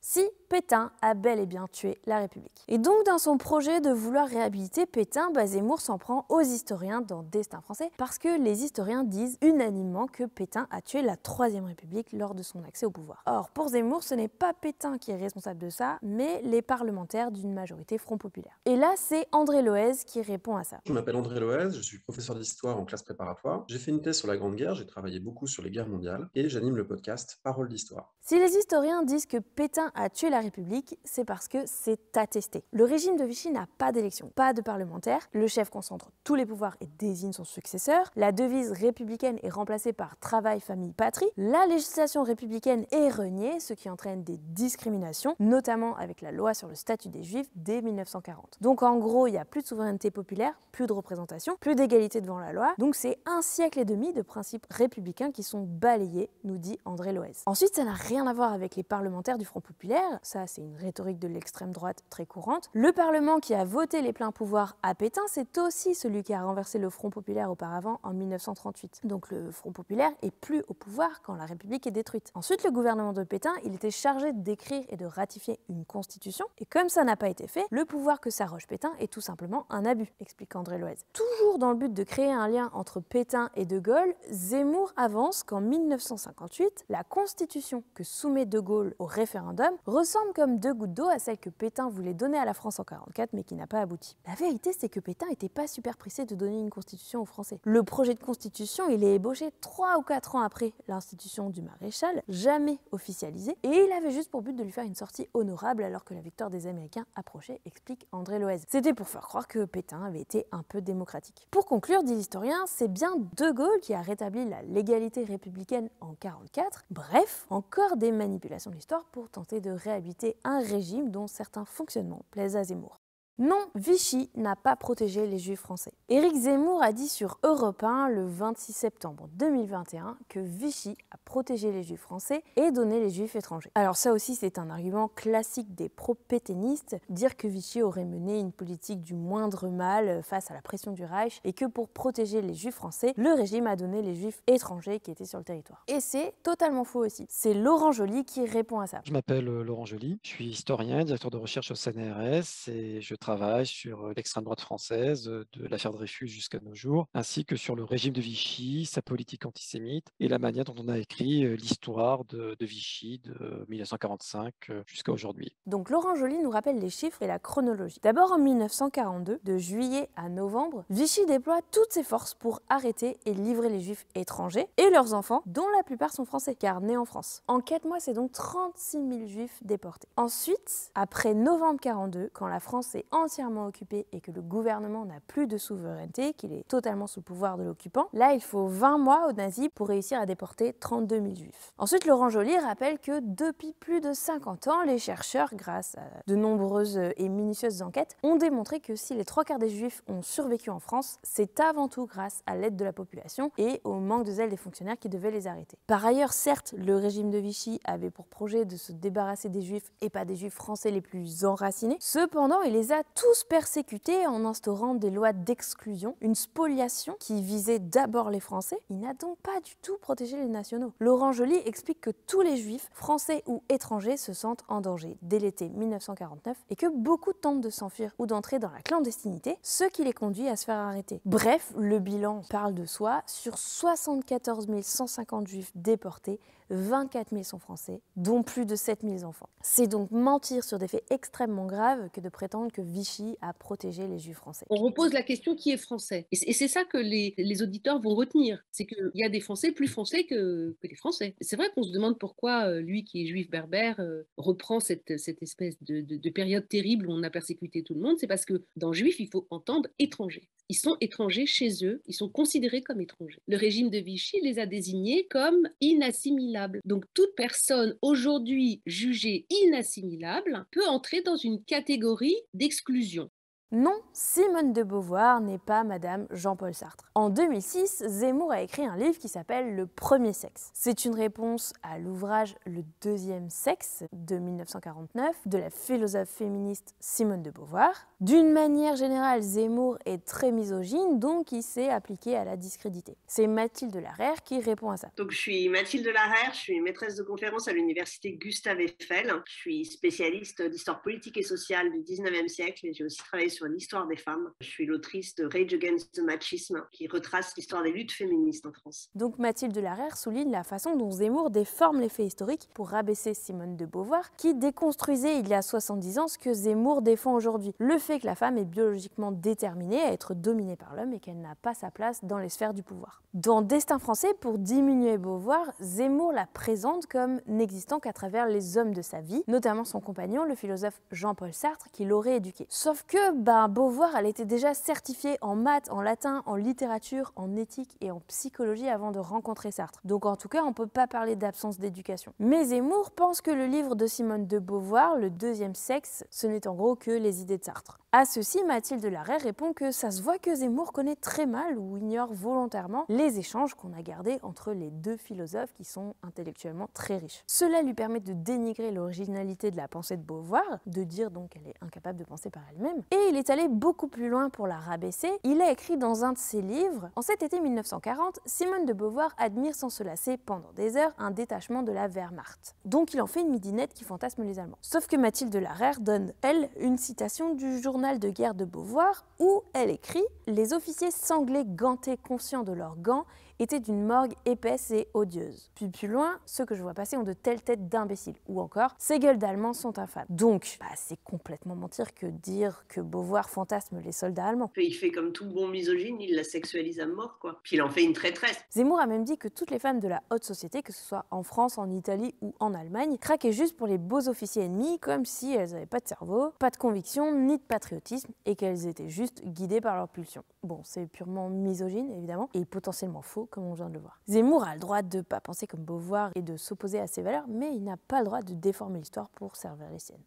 Si Pétain a bel et bien tué la République. Et donc dans son projet de vouloir réhabiliter Pétain, Zemmour s'en prend aux historiens dans Destin français parce que les historiens disent unanimement que Pétain a tué la Troisième République lors de son accès au pouvoir. Or pour Zemmour, ce n'est pas Pétain qui est responsable de ça, mais les parlementaires d'une majorité Front Populaire. Et là, c'est André Loez qui répond à ça. Je m'appelle André Loez, je suis professeur d'histoire en classe préparatoire. J'ai fait une thèse sur la Grande Guerre, j'ai travaillé beaucoup sur les guerres mondiales et j'anime le podcast Parole d'Histoire. Si les historiens disent que Pétain a tué la République, c'est parce que c'est attesté. Le régime de Vichy n'a pas d'élection, pas de parlementaire, le chef concentre tous les pouvoirs et désigne son successeur, la devise républicaine est remplacée par travail, famille, patrie, la législation républicaine est reniée, ce qui entraîne des discriminations, notamment avec la loi sur le statut des Juifs dès 1940. Donc en gros, il n'y a plus de souveraineté populaire, plus de représentation, plus d'égalité devant la loi, donc c'est 1,5 siècle de principes républicains qui sont balayés, nous dit André Loez. Ensuite, ça n'a rien à voir avec les parlementaires du Front Populaire, ça c'est une rhétorique de l'extrême droite très courante. Le Parlement qui a voté les pleins pouvoirs à Pétain, c'est aussi celui qui a renversé le Front Populaire auparavant en 1938. Donc le Front Populaire est plus au pouvoir quand la République est détruite. Ensuite, le gouvernement de Pétain, il était chargé d'écrire et de ratifier une constitution, et comme ça n'a pas été fait, le pouvoir que s'arroge Pétain est tout simplement un abus, explique André Loez. Toujours dans le but de créer un lien entre Pétain et De Gaulle, Zemmour avance qu'en 1958, la constitution que soumet De Gaulle au référendum ressemble comme deux gouttes d'eau à celle que Pétain voulait donner à la France en 1944 mais qui n'a pas abouti. La vérité, c'est que Pétain n'était pas super pressé de donner une constitution aux Français. Le projet de constitution, il est ébauché 3 ou 4 ans après l'institution du maréchal, jamais officialisé, et il avait juste pour but de lui faire une sortie honorable alors que la victoire des Américains approchait, explique André Loez. C'était pour faire croire que Pétain avait été un peu démocratique. Pour conclure, dit l'historien, c'est bien De Gaulle qui a rétabli la légalité républicaine en 1944. Bref, encore des manipulations de l'histoire pour tenter de réhabiliter un régime dont certains fonctionnements plaisent à Zemmour. Non, Vichy n'a pas protégé les Juifs français. Éric Zemmour a dit sur Europe 1 le 26 septembre 2021 que Vichy a protégé les Juifs français et donné les Juifs étrangers. Alors ça aussi, c'est un argument classique des pro-pétainistes, dire que Vichy aurait mené une politique du moindre mal face à la pression du Reich et que pour protéger les Juifs français, le régime a donné les Juifs étrangers qui étaient sur le territoire. Et c'est totalement faux aussi. C'est Laurent Joly qui répond à ça. Je m'appelle Laurent Joly, je suis historien, directeur de recherche au CNRS et je travaille sur l'extrême droite française, de l'affaire Dreyfus jusqu'à nos jours, ainsi que sur le régime de Vichy, sa politique antisémite et la manière dont on a écrit l'histoire de Vichy de 1945 jusqu'à aujourd'hui. Donc Laurent Joly nous rappelle les chiffres et la chronologie. D'abord en 1942, de juillet à novembre, Vichy déploie toutes ses forces pour arrêter et livrer les Juifs étrangers et leurs enfants, dont la plupart sont français, car nés en France. En 4 mois, c'est donc 36 000 Juifs déportés. Ensuite, après novembre 42, quand la France est entièrement occupée et que le gouvernement n'a plus de souveraineté, qu'il est totalement sous le pouvoir de l'occupant, là il faut 20 mois aux nazis pour réussir à déporter 32 000 Juifs. Ensuite, Laurent Joly rappelle que depuis plus de 50 ans, les chercheurs, grâce à de nombreuses et minutieuses enquêtes, ont démontré que si les 3/4 des Juifs ont survécu en France, c'est avant tout grâce à l'aide de la population et au manque de zèle des fonctionnaires qui devaient les arrêter. Par ailleurs, certes, le régime de Vichy avait pour projet de se débarrasser des Juifs et pas des Juifs français les plus enracinés. Cependant, il les a tous persécutés en instaurant des lois d'exclusion, une spoliation qui visait d'abord les Français. Il n'a donc pas du tout protégé les nationaux. Laurent Joly explique que tous les Juifs, français ou étrangers, se sentent en danger dès l'été 1949 et que beaucoup tentent de s'enfuir ou d'entrer dans la clandestinité, ce qui les conduit à se faire arrêter. Bref, le bilan parle de soi. Sur 74 150 Juifs déportés, 24 000 sont français, dont plus de 7 000 enfants. C'est donc mentir sur des faits extrêmement graves que de prétendre que Vichy a protégé les juifs français. On repose la question qui est français. Et c'est ça que les auditeurs vont retenir. C'est qu'il y a des Français plus français que les Français. C'est vrai qu'on se demande pourquoi lui qui est juif berbère reprend cette espèce de période terrible où on a persécuté tout le monde. C'est parce que dans juif, il faut entendre étranger. Ils sont étrangers chez eux, ils sont considérés comme étrangers. Le régime de Vichy les a désignés comme inassimilables. Donc toute personne aujourd'hui jugée inassimilable peut entrer dans une catégorie d'exclusion. Non, Simone de Beauvoir n'est pas Madame Jean-Paul Sartre. En 2006, Zemmour a écrit un livre qui s'appelle Le Premier Sexe. C'est une réponse à l'ouvrage Le Deuxième Sexe de 1949 de la philosophe féministe Simone de Beauvoir. D'une manière générale, Zemmour est très misogyne, donc il s'est appliqué à la discréditer. C'est Mathilde Larère qui répond à ça. Donc je suis Mathilde Larère, je suis maîtresse de conférence à l'université Gustave Eiffel. Je suis spécialiste d'histoire politique et sociale du 19e siècle et j'ai aussi travaillé sur l'histoire des femmes. Je suis l'autrice de Rage Against the Machisme, qui retrace l'histoire des luttes féministes en France. Donc Mathilde Larère souligne la façon dont Zemmour déforme les faits historiques pour rabaisser Simone de Beauvoir, qui déconstruisait il y a 70 ans ce que Zemmour défend aujourd'hui. Le fait que la femme est biologiquement déterminée à être dominée par l'homme et qu'elle n'a pas sa place dans les sphères du pouvoir. Dans Destin français, pour diminuer Beauvoir, Zemmour la présente comme n'existant qu'à travers les hommes de sa vie, notamment son compagnon, le philosophe Jean-Paul Sartre, qui l'aurait éduqué. Sauf que, Beauvoir, elle était déjà certifiée en maths, en latin, en littérature, en éthique et en psychologie avant de rencontrer Sartre. Donc en tout cas, on ne peut pas parler d'absence d'éducation. Mais Zemmour pense que le livre de Simone de Beauvoir, Le Deuxième Sexe, ce n'est en gros que les idées de Sartre. À ceci, Mathilde Larère répond que ça se voit que Zemmour connaît très mal ou ignore volontairement les échanges qu'on a gardés entre les deux philosophes qui sont intellectuellement très riches. Cela lui permet de dénigrer l'originalité de la pensée de Beauvoir, de dire donc qu'elle est incapable de penser par elle-même, et il est allé beaucoup plus loin pour la rabaisser. Il a écrit dans un de ses livres: en cet été 1940, Simone de Beauvoir admire sans se lasser pendant des heures un détachement de la Wehrmacht. Donc il en fait une midinette qui fantasme les Allemands. Sauf que Mathilde Larère donne, elle, une citation du journal de guerre de Beauvoir où elle écrit « Les officiers sanglés gantés conscients de leurs gants étaient d'une morgue épaisse et odieuse. Puis plus loin, ceux que je vois passer ont de telles têtes d'imbéciles. Ou encore, ces gueules d'Allemands sont infâmes. » Donc, c'est complètement mentir que dire que Beauvoir fantasme les soldats allemands. Il fait comme tout bon misogyne, il la sexualise à mort, quoi. Puis il en fait une traîtresse. Zemmour a même dit que toutes les femmes de la haute société, que ce soit en France, en Italie ou en Allemagne, craquaient juste pour les beaux officiers ennemis, comme si elles n'avaient pas de cerveau, pas de conviction, ni de patriotisme, et qu'elles étaient juste guidées par leurs pulsions. Bon, c'est purement misogyne, évidemment, et potentiellement faux, comme on vient de le voir. Zemmour a le droit de ne pas penser comme Beauvoir et de s'opposer à ses valeurs, mais il n'a pas le droit de déformer l'histoire pour servir les siennes.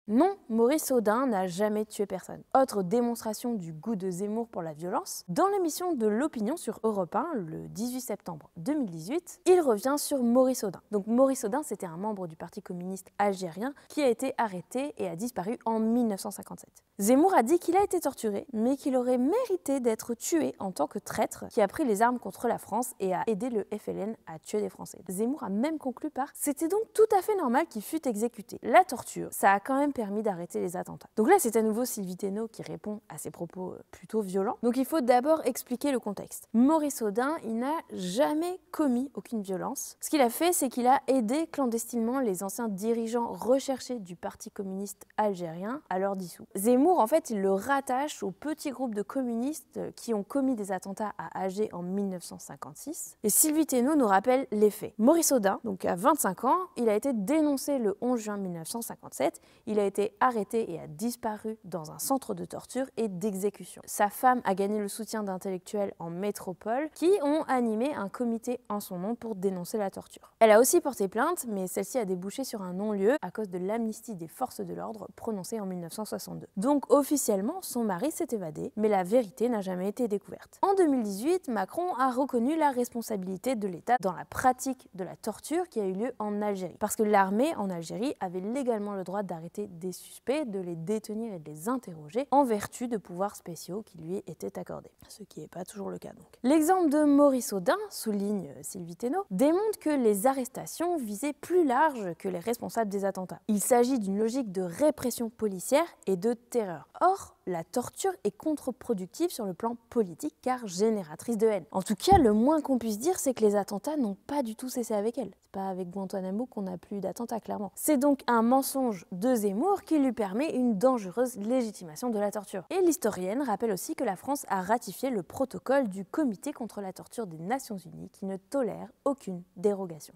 Non, Maurice Audin n'a jamais tué personne. Autre démonstration du goût de Zemmour pour la violence, dans l'émission de l'Opinion sur Europe 1, le 18 septembre 2018, il revient sur Maurice Audin. Donc Maurice Audin, c'était un membre du Parti communiste algérien qui a été arrêté et a disparu en 1957. Zemmour a dit qu'il a été torturé, mais qu'il aurait mérité d'être tué en tant que traître qui a pris les armes contre la France et a aidé le FLN à tuer des Français. Zemmour a même conclu par « C'était donc tout à fait normal qu'il fût exécuté. La torture, ça a quand même permis d'arrêter les attentats. » Donc là, c'est à nouveau Sylvie Thénault qui répond à ces propos plutôt violents. Donc il faut d'abord expliquer le contexte. Maurice Audin, il n'a jamais commis aucune violence. Ce qu'il a fait, c'est qu'il a aidé clandestinement les anciens dirigeants recherchés du Parti communiste algérien à leur dissoudre. Zemmour, en fait, il le rattache au petit groupe de communistes qui ont commis des attentats à Alger en 1956. Et Sylvie Thénault nous rappelle les faits. Maurice Audin, donc à 25 ans, il a été dénoncé le 11 juin 1957. Il a été arrêté et a disparu dans un centre de torture et d'exécution. Sa femme a gagné le soutien d'intellectuels en métropole qui ont animé un comité en son nom pour dénoncer la torture. Elle a aussi porté plainte, mais celle-ci a débouché sur un non-lieu à cause de l'amnistie des forces de l'ordre prononcée en 1962. Donc officiellement, son mari s'est évadé, mais la vérité n'a jamais été découverte. En 2018, Macron a reconnu la responsabilité de l'État dans la pratique de la torture qui a eu lieu en Algérie. Parce que l'armée en Algérie avait légalement le droit d'arrêter des suspects, de les détenir et de les interroger en vertu de pouvoirs spéciaux qui lui étaient accordés. Ce qui n'est pas toujours le cas donc. L'exemple de Maurice Audin, souligne Sylvie Thénault, démontre que les arrestations visaient plus large que les responsables des attentats. Il s'agit d'une logique de répression policière et de terreur. Or, la torture est contre-productive sur le plan politique car génératrice de haine. En tout cas, le moins qu'on puisse dire, c'est que les attentats n'ont pas du tout cessé avec elle. C'est pas avec Guantanamo qu'on n'a plus d'attentats, clairement. C'est donc un mensonge de Zemmour qui lui permet une dangereuse légitimation de la torture. Et l'historienne rappelle aussi que la France a ratifié le protocole du Comité contre la torture des Nations Unies qui ne tolère aucune dérogation.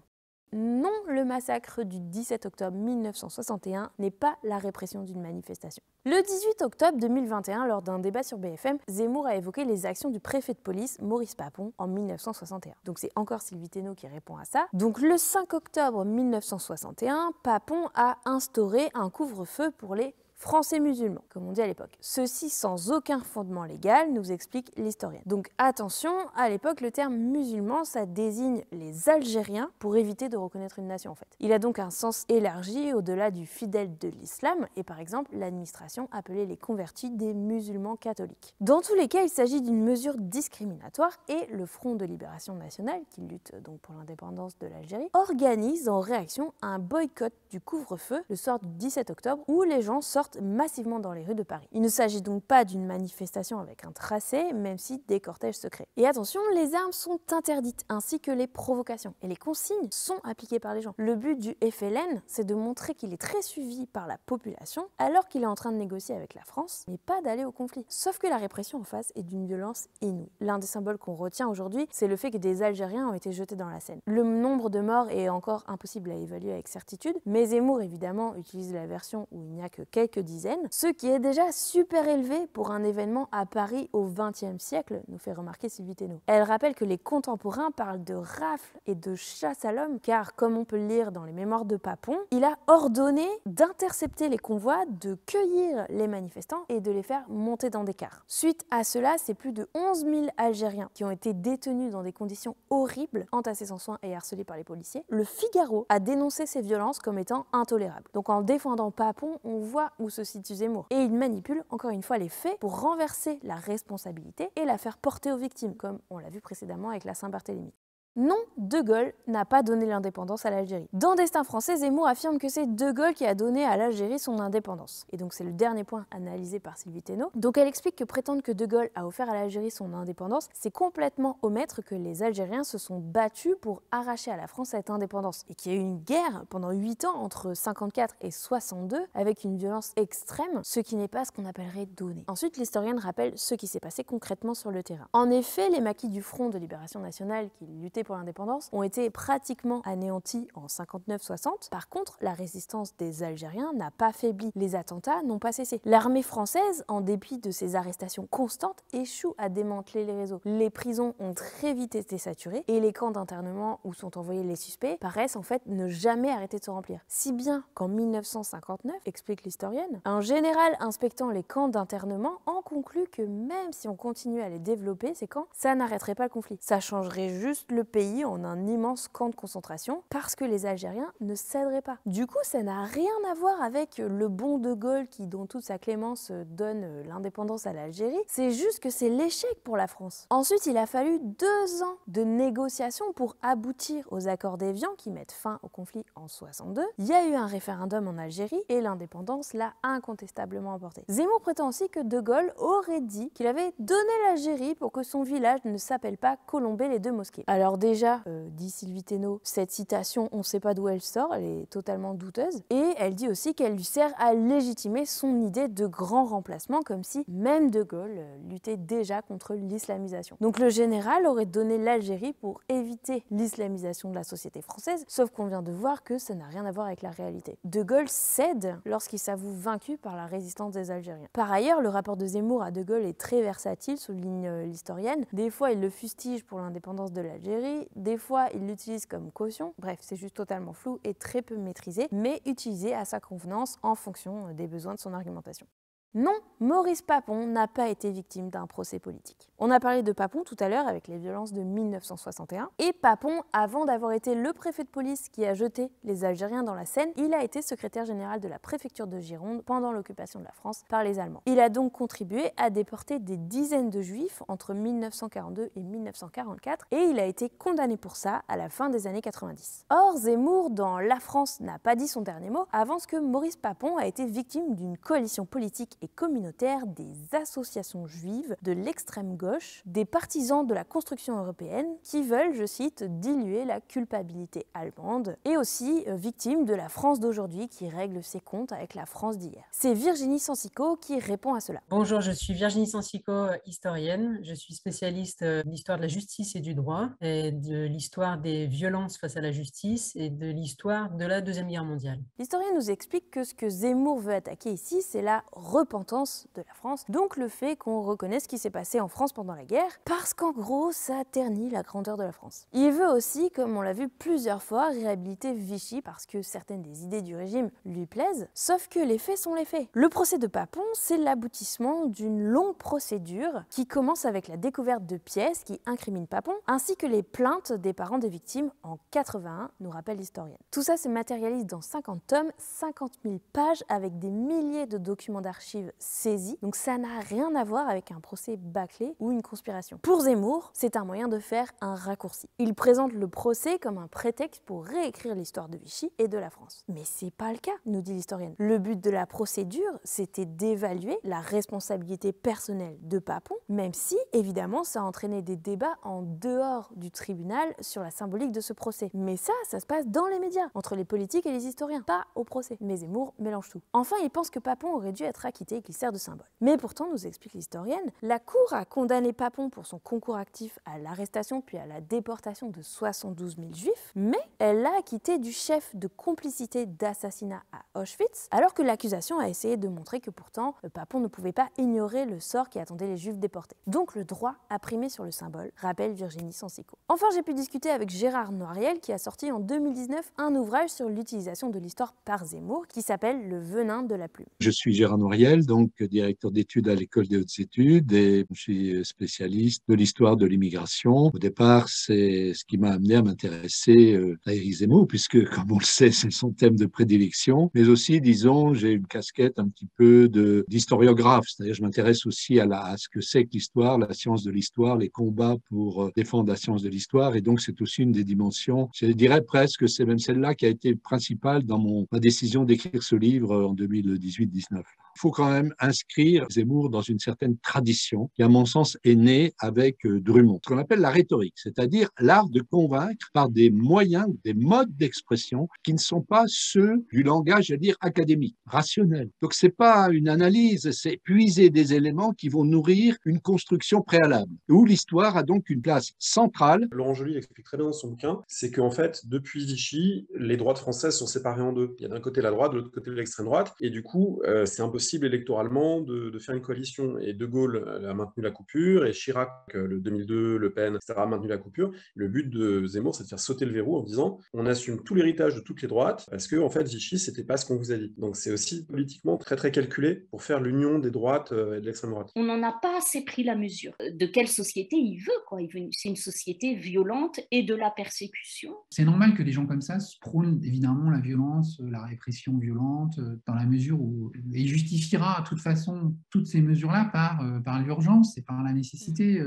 Non, le massacre du 17 octobre 1961 n'est pas la répression d'une manifestation. Le 18 octobre 2021, lors d'un débat sur BFM, Zemmour a évoqué les actions du préfet de police Maurice Papon en 1961. Donc c'est encore Sylvie Thénault qui répond à ça. Donc le 5 octobre 1961, Papon a instauré un couvre-feu pour les Français musulmans, comme on dit à l'époque. Ceci sans aucun fondement légal, nous explique l'historienne. Donc attention, à l'époque, le terme musulman, ça désigne les Algériens pour éviter de reconnaître une nation en fait. Il a donc un sens élargi au-delà du fidèle de l'islam et par exemple, l'administration appelait les convertis des musulmans catholiques. Dans tous les cas, il s'agit d'une mesure discriminatoire et le Front de Libération Nationale, qui lutte donc pour l'indépendance de l'Algérie, organise en réaction un boycott du couvre-feu le soir du 17 octobre où les gens sortent massivement dans les rues de Paris. Il ne s'agit donc pas d'une manifestation avec un tracé, même si des cortèges secrets. Et attention, les armes sont interdites, ainsi que les provocations. Et les consignes sont appliquées par les gens. Le but du FLN, c'est de montrer qu'il est très suivi par la population, alors qu'il est en train de négocier avec la France, mais pas d'aller au conflit. Sauf que la répression en face est d'une violence inouïe. L'un des symboles qu'on retient aujourd'hui, c'est le fait que des Algériens ont été jetés dans la Seine. Le nombre de morts est encore impossible à évaluer avec certitude, mais Zemmour évidemment utilise la version où il n'y a que quelques dizaines, ce qui est déjà super élevé pour un événement à Paris au XXe siècle, nous fait remarquer Sylvie Thénault. Elle rappelle que les contemporains parlent de rafles et de chasse à l'homme, car comme on peut le lire dans les mémoires de Papon, il a ordonné d'intercepter les convois, de cueillir les manifestants et de les faire monter dans des cars. Suite à cela, c'est plus de 11 000 Algériens qui ont été détenus dans des conditions horribles, entassés sans soins et harcelés par les policiers. Le Figaro a dénoncé ces violences comme étant intolérables. Donc en défendant Papon, on voit où se situe Zemmour. Et il manipule encore une fois les faits pour renverser la responsabilité et la faire porter aux victimes, comme on l'a vu précédemment avec la Saint-Barthélemy. Non, De Gaulle n'a pas donné l'indépendance à l'Algérie. Dans Destin français, Zemmour affirme que c'est De Gaulle qui a donné à l'Algérie son indépendance. Et donc c'est le dernier point analysé par Sylvie Thénault. Donc elle explique que prétendre que De Gaulle a offert à l'Algérie son indépendance, c'est complètement omettre que les Algériens se sont battus pour arracher à la France cette indépendance. Et qu'il y a eu une guerre pendant 8 ans entre 54 et 62 avec une violence extrême, ce qui n'est pas ce qu'on appellerait donner. Ensuite, l'historienne rappelle ce qui s'est passé concrètement sur le terrain. En effet, les maquis du Front de Libération Nationale qui luttaient pour l'indépendance ont été pratiquement anéantis en 59-60. Par contre, la résistance des Algériens n'a pas faibli. Les attentats n'ont pas cessé. L'armée française, en dépit de ses arrestations constantes, échoue à démanteler les réseaux. Les prisons ont très vite été saturées et les camps d'internement où sont envoyés les suspects paraissent en fait ne jamais arrêter de se remplir. Si bien qu'en 1959, explique l'historienne, un général inspectant les camps d'internement en conclut que même si on continue à les développer, ces camps, ça n'arrêterait pas le conflit. Ça changerait juste le pays en un immense camp de concentration parce que les Algériens ne céderaient pas. Du coup, ça n'a rien à voir avec le bon De Gaulle qui, dans toute sa clémence, donne l'indépendance à l'Algérie. C'est juste que c'est l'échec pour la France. Ensuite, il a fallu 2 ans de négociations pour aboutir aux accords d'Évian qui mettent fin au conflit en 62. Il y a eu un référendum en Algérie et l'indépendance l'a incontestablement emporté. Zemmour prétend aussi que De Gaulle aurait dit qu'il avait donné l'Algérie pour que son village ne s'appelle pas Colombey-les-Deux-Mosquées. Alors déjà, dit Sylvie Thénault, cette citation, on ne sait pas d'où elle sort, elle est totalement douteuse. Et elle dit aussi qu'elle lui sert à légitimer son idée de grand remplacement, comme si même De Gaulle luttait déjà contre l'islamisation. Donc le général aurait donné l'Algérie pour éviter l'islamisation de la société française, sauf qu'on vient de voir que ça n'a rien à voir avec la réalité. De Gaulle cède lorsqu'il s'avoue vaincu par la résistance des Algériens. Par ailleurs, le rapport de Zemmour à De Gaulle est très versatile, souligne l'historienne. Des fois, il le fustige pour l'indépendance de l'Algérie, des fois, il l'utilise comme caution. Bref, c'est juste totalement flou et très peu maîtrisé, mais utilisé à sa convenance en fonction des besoins de son argumentation. Non, Maurice Papon n'a pas été victime d'un procès politique. On a parlé de Papon tout à l'heure avec les violences de 1961. Et Papon, avant d'avoir été le préfet de police qui a jeté les Algériens dans la Seine, il a été secrétaire général de la préfecture de Gironde pendant l'occupation de la France par les Allemands. Il a donc contribué à déporter des dizaines de Juifs entre 1942 et 1944 et il a été condamné pour ça à la fin des années 90. Or, Zemmour, dans La France n'a pas dit son dernier mot, avance que Maurice Papon a été victime d'une coalition politique et communautaire des associations juives de l'extrême gauche, des partisans de la construction européenne qui veulent, je cite, diluer la culpabilité allemande et aussi victimes de la France d'aujourd'hui qui règle ses comptes avec la France d'hier. C'est Virginie Sancico qui répond à cela. Bonjour, je suis Virginie Sancico, historienne. Je suis spécialiste de l'histoire de la justice et du droit, et de l'histoire des violences face à la justice et de l'histoire de la Deuxième Guerre mondiale. L'historien nous explique que ce que Zemmour veut attaquer ici, c'est la repentance de la France, donc le fait qu'on reconnaisse ce qui s'est passé en France pendant la guerre, parce qu'en gros, ça ternit la grandeur de la France. Il veut aussi, comme on l'a vu plusieurs fois, réhabiliter Vichy parce que certaines des idées du régime lui plaisent, sauf que les faits sont les faits. Le procès de Papon, c'est l'aboutissement d'une longue procédure qui commence avec la découverte de pièces qui incriminent Papon, ainsi que les plaintes des parents des victimes en 81, nous rappelle l'historienne. Tout ça se matérialise dans 50 tomes, 50 000 pages avec des milliers de documents d'archives saisis, donc ça n'a rien à voir avec un procès bâclé ou une conspiration. Pour Zemmour, c'est un moyen de faire un raccourci. Il présente le procès comme un prétexte pour réécrire l'histoire de Vichy et de la France. Mais c'est pas le cas, nous dit l'historienne. Le but de la procédure, c'était d'évaluer la responsabilité personnelle de Papon, même si, évidemment, ça a entraîné des débats en dehors du tribunal sur la symbolique de ce procès. Mais ça se passe dans les médias, entre les politiques et les historiens, pas au procès. Mais Zemmour mélange tout. Enfin, il pense que Papon aurait dû être acquitté et qu'il sert de symbole. Mais pourtant, nous explique l'historienne, la Cour a condamné Papon pour son concours actif à l'arrestation puis à la déportation de 72 000 juifs, mais elle l'a acquitté du chef de complicité d'assassinat à Auschwitz, alors que l'accusation a essayé de montrer que pourtant, Papon ne pouvait pas ignorer le sort qui attendait les juifs déportés. Donc le droit a primé sur le symbole, rappelle Virginie Sancico. Enfin, j'ai pu discuter avec Gérard Noiriel qui a sorti en 2019 un ouvrage sur l'utilisation de l'histoire par Zemmour qui s'appelle Le venin de la plume. Je suis Gérard Noiriel, donc directeur d'études à l'École des hautes études et je suis spécialiste de l'histoire de l'immigration. Au départ, c'est ce qui m'a amené à m'intéresser à Éric Zemmour puisque, comme on le sait, c'est son thème de prédilection. Mais aussi, disons, j'ai une casquette un petit peu d'historiographe, c'est-à-dire je m'intéresse aussi à ce que c'est que l'histoire, la science de l'histoire, les combats pour défendre la science de l'histoire. Et donc, c'est aussi une des dimensions, je dirais presque, c'est même celle-là qui a été principale dans ma décision d'écrire ce livre en 2018-19. Il faut quand même inscrire Zemmour dans une certaine tradition qui, à mon sens, est née avec Drummond, ce qu'on appelle la rhétorique, c'est-à-dire l'art de convaincre par des moyens, des modes d'expression qui ne sont pas ceux du langage, je veux dire, académique, rationnel. Donc, c'est pas une analyse, c'est puiser des éléments qui vont nourrir une construction préalable, où l'histoire a donc une place centrale. Laurent Joly l'explique très bien dans son bouquin, c'est qu'en fait, depuis Vichy, les droites françaises sont séparées en deux. Il y a d'un côté la droite, de l'autre côté l'extrême droite, et du coup, c'est impossible électoralement de faire une coalition. Et De Gaulle a maintenu la coupure, et Chirac, le 2002, Le Pen, etc., a maintenu la coupure. Le but de Zemmour, c'est de faire sauter le verrou en disant on assume tout l'héritage de toutes les droites, parce que en fait, Vichy, c'était pas ce qu'on vous a dit. Donc c'est aussi politiquement très très calculé pour faire l'union des droites et de l'extrême droite. On n'en a pas assez pris la mesure. De quelle société il veut, quoi. C'est une société violente et de la persécution. C'est normal que des gens comme ça prônent évidemment la violence, la répression violente, dans la mesure où il justifiera de toute façon toutes ces mesures-là par l'urgence et par la nécessité.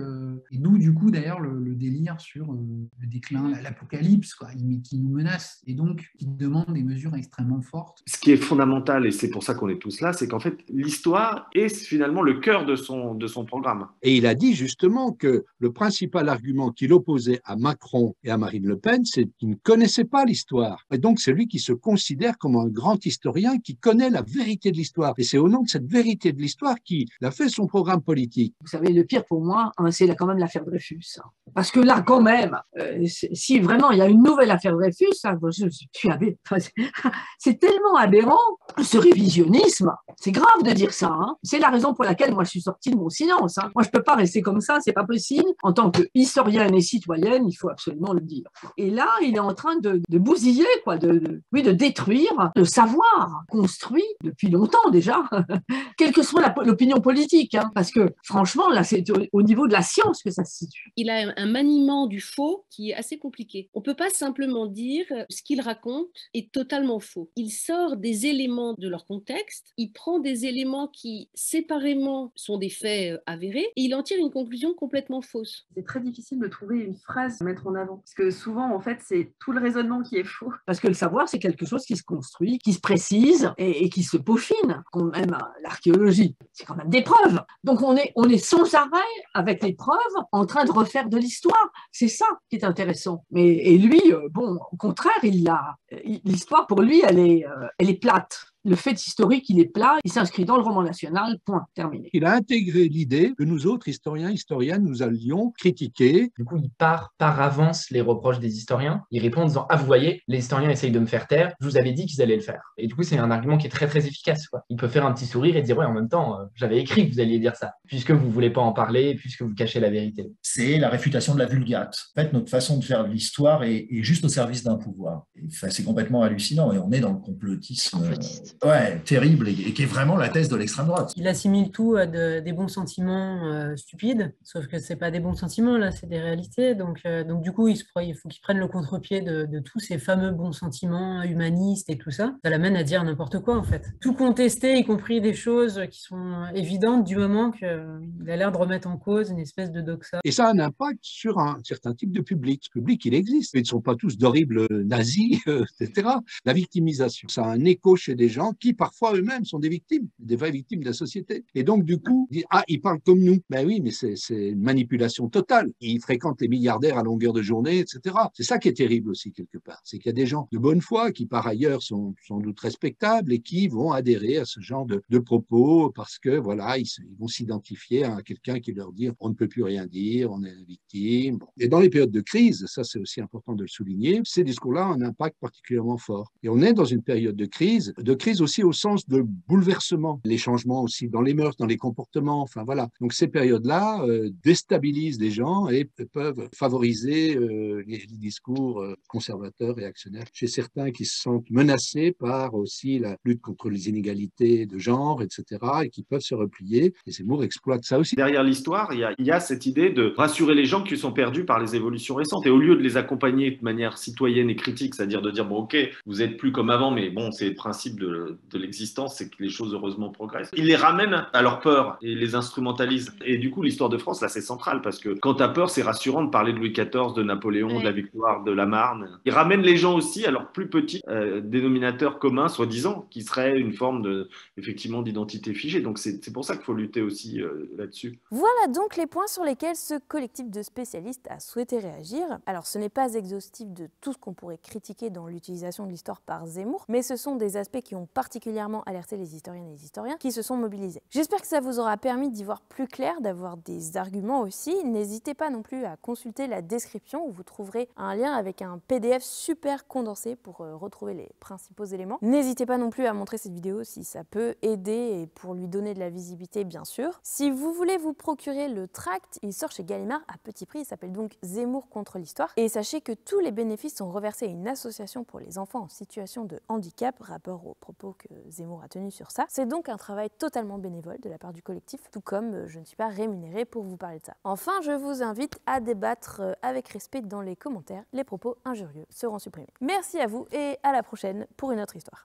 Et d'où du coup d'ailleurs le délire sur le déclin, l'apocalypse, quoi, qui nous menace et donc qui demande des mesures extrêmement fortes. Ce qui est fondamental, et c'est pour ça qu'on est tous là, c'est qu'en fait l'histoire est finalement le cœur de son programme. Et il a dit justement que le principal argument qu'il opposait à Macron et à Marine Le Pen, c'est qu'il ne connaissait pas l'histoire. Et donc c'est lui qui se considère comme un grand historien qui connaît la vérité de l'histoire. Et c'est au nom de cette vérité de l'histoire qu'il a fait son programme politique. Vous savez, le pire pour moi, c'est quand même l'affaire Dreyfus. Parce que là, quand même, si vraiment il y a une nouvelle affaire Dreyfus, je suis aberrant. C'est tellement aberrant, ce révisionnisme. C'est grave de dire ça. Hein. C'est la raison pour laquelle moi je suis sortie de mon silence. Hein. Moi je peux pas rester comme ça, c'est pas possible. En tant que historienne et citoyenne, il faut absolument le dire. Et là, il est en train de bousiller, quoi, de détruire le savoir construit depuis longtemps déjà, quelle que soit l'opinion politique. Hein. Parce que franchement, là, c'est au niveau de la science que ça se situe. Il a un maniement du faux qui est assez compliqué. On peut pas simplement dire ce qu'il raconte est totalement faux. Il sort des éléments de leur contexte, il prend des éléments qui séparément sont des faits avérés et il en tire une conclusion complètement fausse. C'est très difficile de trouver une phrase à mettre en avant parce que souvent en fait c'est tout le raisonnement qui est faux. Parce que le savoir c'est quelque chose qui se construit, qui se précise et qui se peaufine. même l'archéologie, c'est quand même des preuves. Donc on est sans arrêt avec les preuves en train de refaire de l'histoire. C'est ça qui est intéressant. Et lui, bon, au contraire, l'histoire pour lui, elle est plate. Le fait historique, il est plat, il s'inscrit dans le roman national, point, terminé. Il a intégré l'idée que nous autres, historiens, historiennes, nous allions critiquer. Du coup, il part par avance les reproches des historiens. Il répond en disant « Ah, vous voyez, les historiens essayent de me faire taire, je vous avais dit qu'ils allaient le faire. » Et du coup, c'est un argument qui est très, très efficace, quoi. Il peut faire un petit sourire et dire « Ouais, en même temps, j'avais écrit que vous alliez dire ça, puisque vous ne voulez pas en parler, puisque vous cachez la vérité. » C'est la réfutation de la vulgate. En fait, notre façon de faire de l'histoire est juste au service d'un pouvoir. Enfin, c'est complètement hallucinant et on est dans le complotisme terrible et qui est vraiment la thèse de l'extrême droite. Il assimile tout à des bons sentiments stupides, sauf que c'est pas des bons sentiments, là, c'est des réalités. Donc du coup, il faut qu'il prenne le contre-pied de tous ces fameux bons sentiments humanistes et tout ça. Ça l'amène à dire n'importe quoi, en fait. Tout contester, y compris des choses qui sont évidentes du moment qu'il a l'air de remettre en cause une espèce de doxa. Et ça a un impact sur un certain type de public. Ce public, il existe. Ils ne sont pas tous d'horribles nazis, etc. La victimisation, ça a un écho chez des gens qui, parfois, eux-mêmes sont des vraies victimes de la société. Et donc, du coup, ils parlent comme nous. Ben oui, mais c'est une manipulation totale. Ils fréquentent les milliardaires à longueur de journée, etc. C'est ça qui est terrible aussi, quelque part. C'est qu'il y a des gens de bonne foi qui, par ailleurs, sont sans doute respectables et qui vont adhérer à ce genre de propos parce que, voilà, ils vont s'identifier à quelqu'un qui leur dit on ne peut plus rien dire, on est victime. Bon. Et dans les périodes de crise, ça c'est aussi important de le souligner, ces discours-là ont un impact particulièrement fort. Et on est dans une période de crise aussi au sens de bouleversement, les changements aussi dans les mœurs, dans les comportements, enfin voilà. Donc ces périodes-là déstabilisent les gens et peuvent favoriser les discours conservateurs, réactionnaires, chez certains qui se sentent menacés par aussi la lutte contre les inégalités de genre, etc., et qui peuvent se replier. Et Zemmour exploite ça aussi. Derrière l'histoire, il y a cette idée de rassurer les gens qui sont perdus par les évolutions récentes. Et au lieu de les accompagner de manière citoyenne et critique, c'est-à-dire de dire, bon, ok, vous n'êtes plus comme avant, mais bon, c'est le principe de l'existence, c'est que les choses heureusement progressent. Il les ramène à leur peur et les instrumentalise. Et du coup, l'histoire de France, là, c'est central parce que quand tu as peur, c'est rassurant de parler de Louis XIV, de Napoléon, de la victoire de la Marne. Il ramène les gens aussi à leur plus petit dénominateur commun, soi-disant, qui serait une forme effectivement d'identité figée. Donc c'est pour ça qu'il faut lutter aussi là-dessus. Voilà donc les points sur lesquels ce collectif de spécialistes a souhaité réagir. Alors ce n'est pas exhaustif de tout ce qu'on pourrait critiquer dans l'utilisation de l'histoire par Zemmour, mais ce sont des aspects qui ont particulièrement alerté les historiennes et les historiens qui se sont mobilisés. J'espère que ça vous aura permis d'y voir plus clair, d'avoir des arguments aussi. N'hésitez pas non plus à consulter la description où vous trouverez un lien avec un PDF super condensé pour retrouver les principaux éléments. N'hésitez pas non plus à montrer cette vidéo si ça peut aider et pour lui donner de la visibilité bien sûr. Si vous voulez vous procurer le tract, il sort chez Gallimard à petit prix, il s'appelle donc Zemmour contre l'histoire. Et sachez que tous les bénéfices sont reversés à une association pour les enfants en situation de handicap, rapport aux propos que Zemmour a tenus sur ça. C'est donc un travail totalement bénévole de la part du collectif, tout comme je ne suis pas rémunérée pour vous parler de ça. Enfin, je vous invite à débattre avec respect dans les commentaires. Les propos injurieux seront supprimés. Merci à vous et à la prochaine pour une autre histoire.